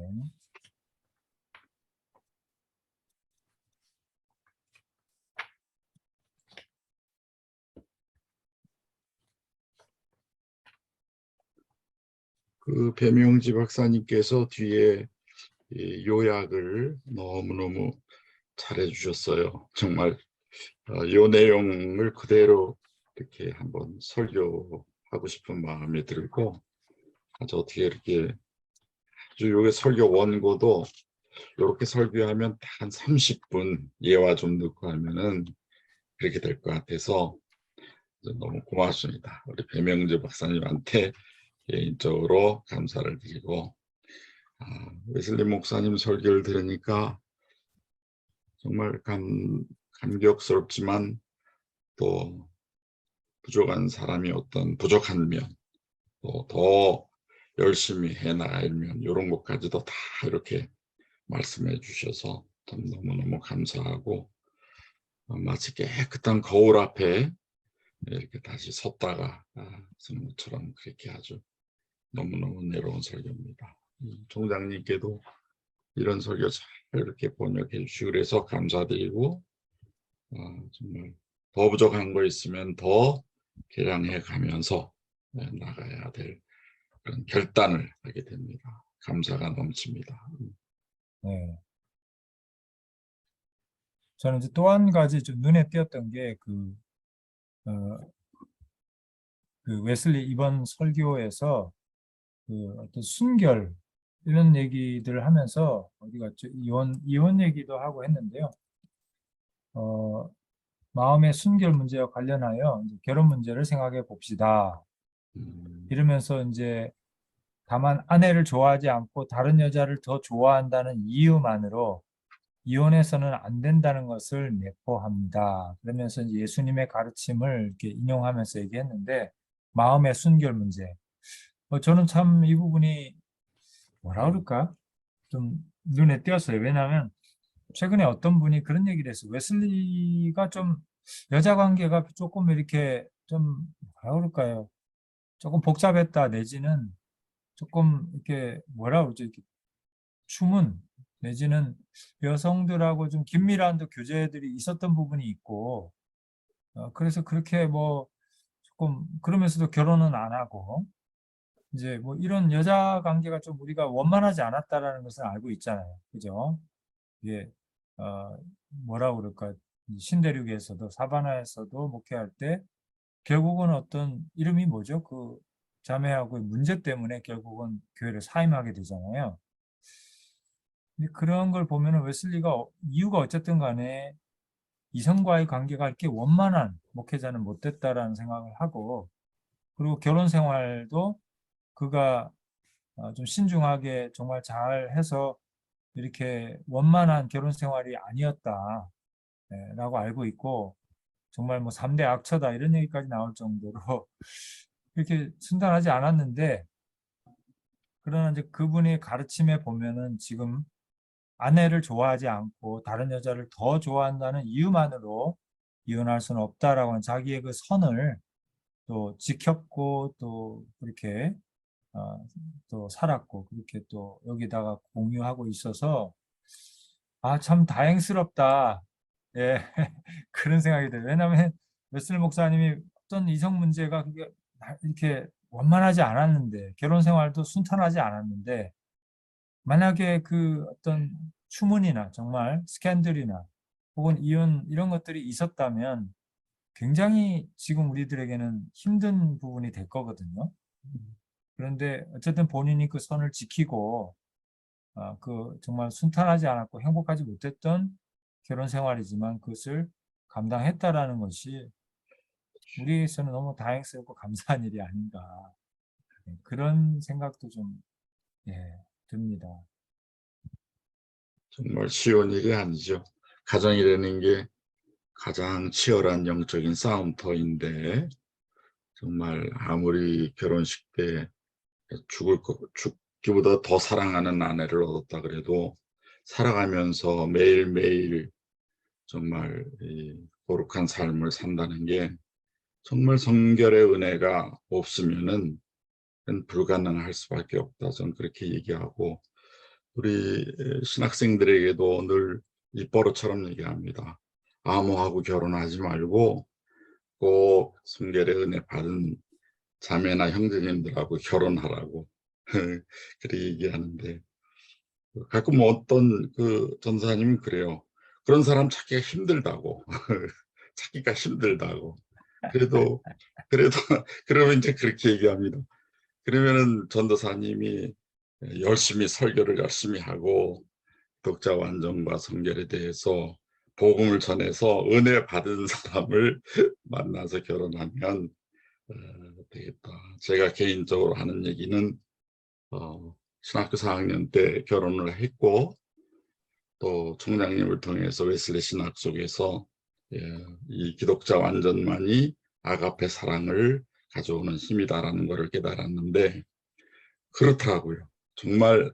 그 배명지 박사님께서 뒤에 이 요약을 너무너무 잘해 주셨어요. 정말 이 내용을 그대로 이렇게 한번 설교하고 싶은 마음이 들고 아주 어떻게 이렇게 아주 요게 설교 원고도 이렇게 설교하면 한 30분 예화 좀 넣고 하면은 그렇게 될 것 같아서 너무 고맙습니다. 우리 배명재 박사님한테 개인적으로 감사를 드리고 웨슬리 목사님 설교를 들으니까 정말 감격스럽지만 또 부족한 사람이 어떤 부족한 면, 또 더 열심히 해나갈 면 이런 것까지도 다 이렇게 말씀해 주셔서 너무너무 감사하고 마치 깨끗한 거울 앞에 이렇게 다시 섰다가 선 것처럼 그렇게 아주 너무너무 은혜로운 설교입니다. 총장님께도 이런 설교 잘 이렇게 번역해 주시고 그래서 감사드리고 정말 더 부족한 거 있으면 더 개량해 가면서 나가야 될 그런 결단을 하게 됩니다. 감사가 넘칩니다. 네. 저는 이제 또 한 가지 좀 눈에 띄었던 게 그 웨슬리 이번 설교에서 그 어떤 순결 이런 얘기들을 하면서 어디 갔죠? 이혼 얘기도 하고 했는데요. 마음의 순결 문제와 관련하여 이제 결혼 문제를 생각해 봅시다. 이러면서 이제 다만 아내를 좋아하지 않고 다른 여자를 더 좋아한다는 이유만으로 이혼해서는 안 된다는 것을 내포합니다. 그러면서 이제 예수님의 가르침을 이렇게 인용하면서 얘기했는데 마음의 순결 문제. 저는 참 이 부분이 뭐라 그럴까? 좀 눈에 띄었어요. 왜냐하면 최근에 어떤 분이 그런 얘기를 했어요. 웨슬리가 좀 여자 관계가 조금 이렇게 좀 뭐라 그럴까요? 조금 복잡했다 내지는 조금 이렇게 뭐라 그러죠? 이렇게 춤은 내지는 여성들하고 좀 긴밀한 또 교제들이 있었던 부분이 있고, 그래서 그렇게 뭐 조금 그러면서도 결혼은 안 하고 이제 뭐 이런 여자 관계가 좀 우리가 원만하지 않았다라는 것을 알고 있잖아요. 그죠? 이게 뭐라 그럴까? 신대륙에서도 사바나에서도 목회할 때 결국은 어떤 이름이 뭐죠? 그 자매하고의 문제 때문에 결국은 교회를 사임하게 되잖아요. 근데 그런 걸 보면은 웨슬리가 이유가 어쨌든 간에 이성과의 관계가 이렇게 원만한 목회자는 못 됐다라는 생각을 하고, 그리고 결혼 생활도 그가 좀 신중하게 정말 잘 해서 이렇게 원만한 결혼 생활이 아니었다 라고 알고 있고, 정말 뭐 3대 악처다 이런 얘기까지 나올 정도로 이렇게 순탄하지 않았는데, 그러나 이제 그분의 가르침에 보면은 지금 아내를 좋아하지 않고 다른 여자를 더 좋아한다는 이유만으로 이혼할 수는 없다라고 하는 자기의 그 선을 또 지켰고, 또 그렇게 또 살았고, 그렇게 또 여기다가 공유하고 있어서 참 다행스럽다. 예, 그런 생각이 들어요. 왜냐하면 웨슬리 목사님이 어떤 이성 문제가 그게 이렇게 원만하지 않았는데, 결혼 생활도 순탄하지 않았는데, 만약에 그 어떤 추문이나 정말 스캔들이나 혹은 이혼 이런 것들이 있었다면 굉장히 지금 우리들에게는 힘든 부분이 될 거거든요. 그런데 어쨌든 본인이 그 선을 지키고 그 정말 순탄하지 않았고 행복하지 못했던 결혼 생활이지만 그것을 감당했다라는 것이 우리에게서는 너무 다행스럽고 감사한 일이 아닌가, 그런 생각도 좀 듭니다. 정말 쉬운 일이 아니죠. 가정이라는 게 가장 치열한 영적인 싸움터인데, 정말 아무리 결혼식 때 죽기보다 더 사랑하는 아내를 얻었다 그래도 살아가면서 매일매일 정말 이 거룩한 삶을 산다는 게 정말 성결의 은혜가 없으면은 불가능할 수밖에 없다. 저는 그렇게 얘기하고, 우리 신학생들에게도 늘 입버릇처럼 얘기합니다. 아무하고 결혼하지 말고 꼭 성결의 은혜 받은 자매나 형제님들하고 결혼하라고 그렇게 얘기하는데, 가끔 어떤 그 전사님은 그래요. 그런 사람 찾기가 힘들다고. 찾기가 힘들다고. 그래도 그러면 이제 그렇게 얘기합니다. 그러면은 전도사님이 열심히 설교를 열심히 하고 독자 완전과 성결에 대해서 복음을 전해서 은혜 받은 사람을 만나서 결혼하면 되겠다. 제가 개인적으로 하는 얘기는 신학교 4학년 때 결혼을 했고, 또 총장님을 통해서 웨슬리 신학 속에서 이 기독자 완전만이 아가페 사랑을 가져오는 힘이다라는 것을 깨달았는데, 그렇더라고요. 정말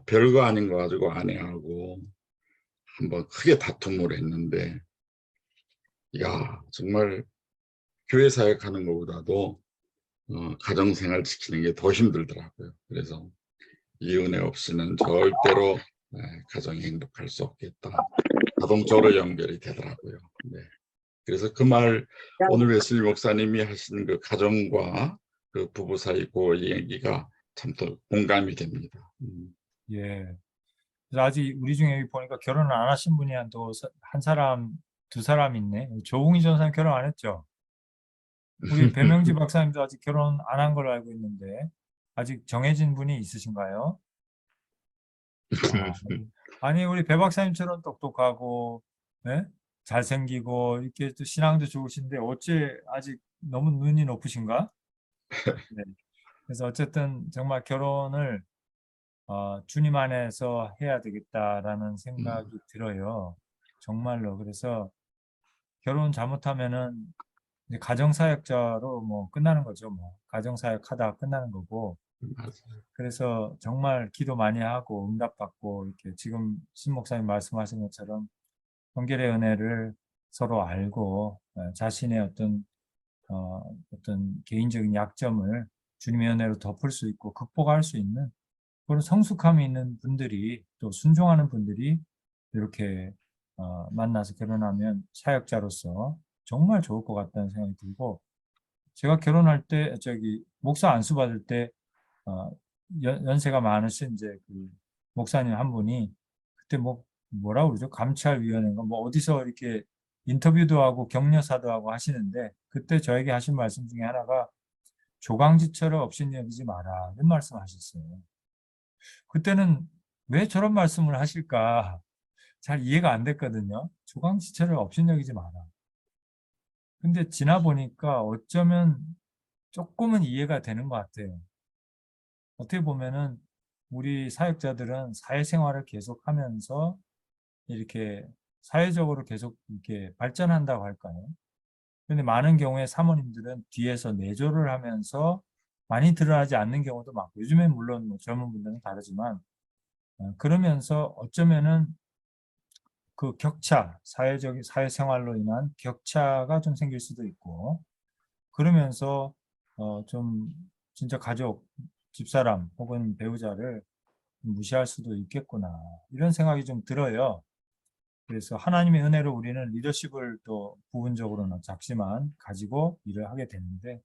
별거 아닌 거 가지고 아내하고 한번 크게 다툼을 했는데, 야, 정말 교회 사역하는 것보다도 가정생활 지키는 게 더 힘들더라고요. 그래서 이 은혜 없이는 절대로 가정이 행복할 수 없겠다. 자동적으로 연결이 되더라고요. 네. 그래서 그 말, 오늘 웨슬리 목사님이 하신 그 가정과 그 부부 사이 그 얘기가 참 더 공감이 됩니다. 예. 그래서 아직 우리 중에 보니까 결혼을 안 하신 분이 한 사람, 두 사람 있네. 조홍희 전사님 결혼 안 했죠? 우리 배명지 박사님도 아직 결혼 안 한 걸로 알고 있는데 아직 정해진 분이 있으신가요? 아니 우리 배 박사님처럼 똑똑하고 잘생기고 이렇게 또 신앙도 좋으신데 어째 아직 너무 눈이 높으신가? 네. 그래서 어쨌든 정말 결혼을 주님 안에서 해야 되겠다라는 생각이 들어요. 정말로. 그래서 결혼 잘못하면은 이제 가정사역자로 뭐 끝나는 거죠. 뭐 가정사역 하다가 끝나는 거고. 그래서 정말 기도 많이 하고 응답받고 이렇게 지금 신 목사님 말씀하신 것처럼 성결의 은혜를 서로 알고 자신의 어떤 개인적인 약점을 주님의 은혜로 덮을 수 있고 극복할 수 있는 그런 성숙함이 있는 분들이 또 순종하는 분들이 이렇게 만나서 결혼하면 사역자로서 정말 좋을 것 같다는 생각이 들고 제가 결혼할 때 목사 안수 받을 때 연세가 많으신 이제 그 목사님 한 분이 그때 뭐라 그러죠? 감찰위원회인가 뭐 어디서 이렇게 인터뷰도 하고 격려사도 하고 하시는데 그때 저에게 하신 말씀 중에 하나가 조강지처를 업신여기지 마라 이런 말씀하셨어요. 그때는 왜 저런 말씀을 하실까 잘 이해가 안 됐거든요. 조강지처를 업신여기지 마라. 근데 지나 보니까 어쩌면 조금은 이해가 되는 것 같아요. 어떻게 보면은 우리 사역자들은 사회생활을 계속하면서 이렇게 사회적으로 계속 이렇게 발전한다고 할까요? 근데 많은 경우에 사모님들은 뒤에서 내조를 하면서 많이 드러나지 않는 경우도 많고 요즘엔 물론 뭐 젊은 분들은 다르지만 그러면서 어쩌면은 그 격차, 사회생활로 인한 격차가 좀 생길 수도 있고 그러면서 좀 진짜 가족, 집사람 혹은 배우자를 무시할 수도 있겠구나 이런 생각이 좀 들어요. 그래서 하나님의 은혜로 우리는 리더십을 또 부분적으로는 작지만 가지고 일을 하게 되는데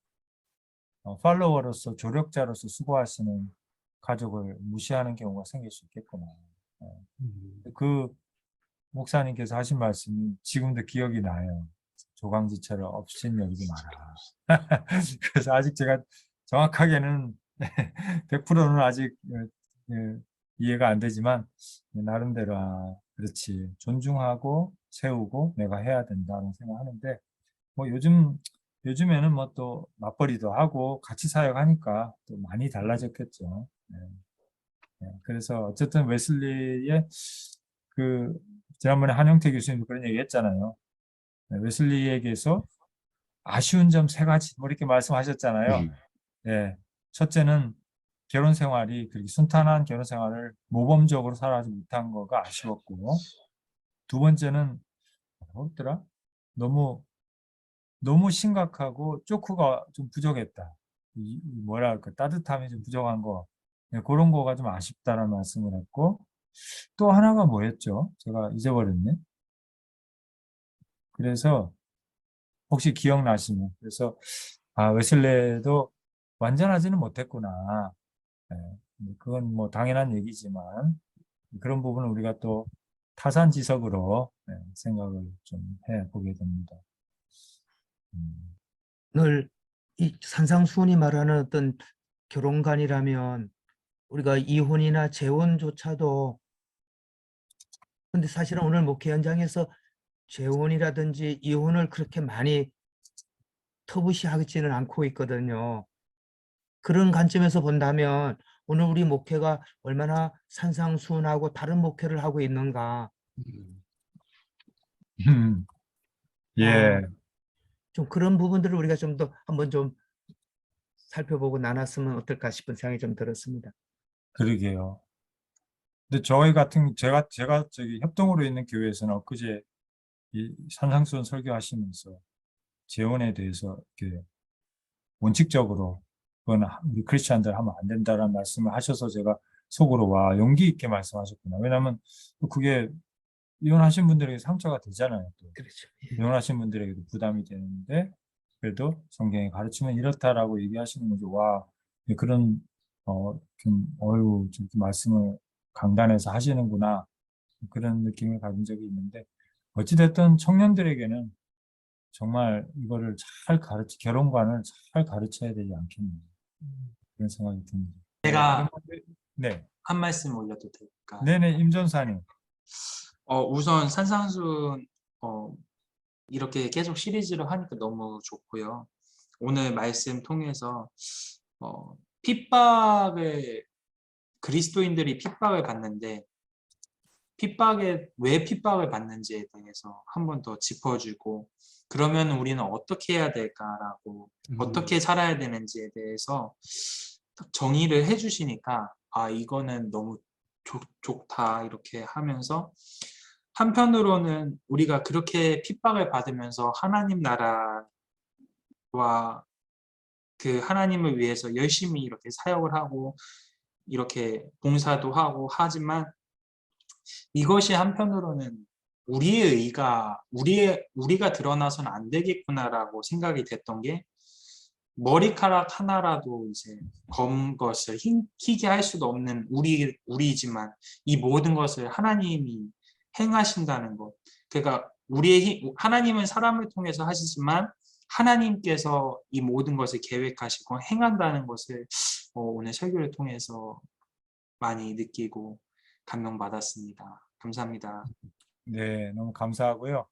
팔로워로서 조력자로서 수고하시는 가족을 무시하는 경우가 생길 수 있겠구나. 그 목사님께서 하신 말씀이 지금도 기억이 나요. 조강지처럼 업신여기지 마라. 그래서 아직 제가 정확하게는 100%는 아직 이해가 안 되지만 나름대로 그렇지 존중하고 세우고 내가 해야 된다는 생각하는데 뭐 요즘에는 뭐 또 맞벌이도 하고 같이 사역하니까 또 많이 달라졌겠죠. 그래서 어쨌든 웨슬리의 그 지난번에 한영태 교수님도 그런 얘기 했잖아요. 웨슬리에게서 아쉬운 점 3가지 뭐 이렇게 말씀하셨잖아요. 첫째는 결혼 생활이 그렇게 순탄한 결혼 생활을 모범적으로 살아가지 못한 거가 아쉬웠고, 두 번째는 뭐더라? 너무 심각하고 쪼크가 좀 부족했다. 뭐랄까 따뜻함이 좀 부족한 거 그런 거가 좀 아쉽다라는 말씀을 했고 또 하나가 뭐였죠? 제가 잊어버렸네. 그래서 혹시 기억나시면 그래서 웨슬레도 완전하지는 못했구나. 그건 뭐 당연한 얘기지만 그런 부분을 우리가 또 타산지석으로 생각을 좀 해보게 됩니다. 늘 이 산상수훈이 말하는 어떤 결혼관이라면 우리가 이혼이나 재혼조차도 근데 사실은 오늘 목회 현장에서 재혼이라든지 이혼을 그렇게 많이 터부시하지는 않고 있거든요. 그런 관점에서 본다면 오늘 우리 목회가 얼마나 산상수훈하고 다른 목회를 하고 있는가. 예. 좀 그런 부분들을 우리가 좀 더 한번 좀 살펴보고 나눴으면 어떨까 싶은 생각이 좀 들었습니다. 그러게요. 근데 제가 저기 협동으로 있는 교회에서는 엊그제 이 산상수훈 설교하시면서 재혼에 대해서 이렇게 원칙적으로 그건 우리 크리스찬들 하면 안 된다라는 말씀을 하셔서 제가 속으로 와 용기 있게 말씀하셨구나. 왜냐하면 그게 이혼하신 분들에게 상처가 되잖아요. 또. 그렇죠. 이혼하신 분들에게도 부담이 되는데 그래도 성경이 가르치면 이렇다라고 얘기하시는 거죠. 와 그런 좀 저렇게 말씀을 강단에서 하시는구나 그런 느낌을 가진 적이 있는데 어찌됐든 청년들에게는 정말 이거를 결혼관을 잘 가르쳐야 되지 않겠나 그런 생각이 듭니다. 제가 네, 한 말씀 올려도 될까요? 네네 임전사님. 우선 산상수훈 이렇게 계속 시리즈로 하니까 너무 좋고요. 오늘 말씀 통해서 그리스도인들이 핍박을 받는데 왜 핍박을 받는지에 대해서 한 번 더 짚어주고 그러면 우리는 어떻게 해야 될까라고 어떻게 살아야 되는지에 대해서 딱 정의를 해주시니까 이거는 너무 좋다 이렇게 하면서 한편으로는 우리가 그렇게 핍박을 받으면서 하나님 나라와 그 하나님을 위해서 열심히 이렇게 사역을 하고 이렇게 봉사도 하고 하지만 이것이 한편으로는 우리가 드러나서는 안 되겠구나라고 생각이 됐던 게 머리카락 하나라도 이제 검은 것을 희게 할 수도 없는 우리지만 이 모든 것을 하나님이 행하신다는 것. 그러니까 하나님은 사람을 통해서 하시지만 하나님께서 이 모든 것을 계획하시고 행한다는 것을 오늘 설교를 통해서 많이 느끼고 감명받았습니다. 감사합니다. 네, 너무 감사하고요.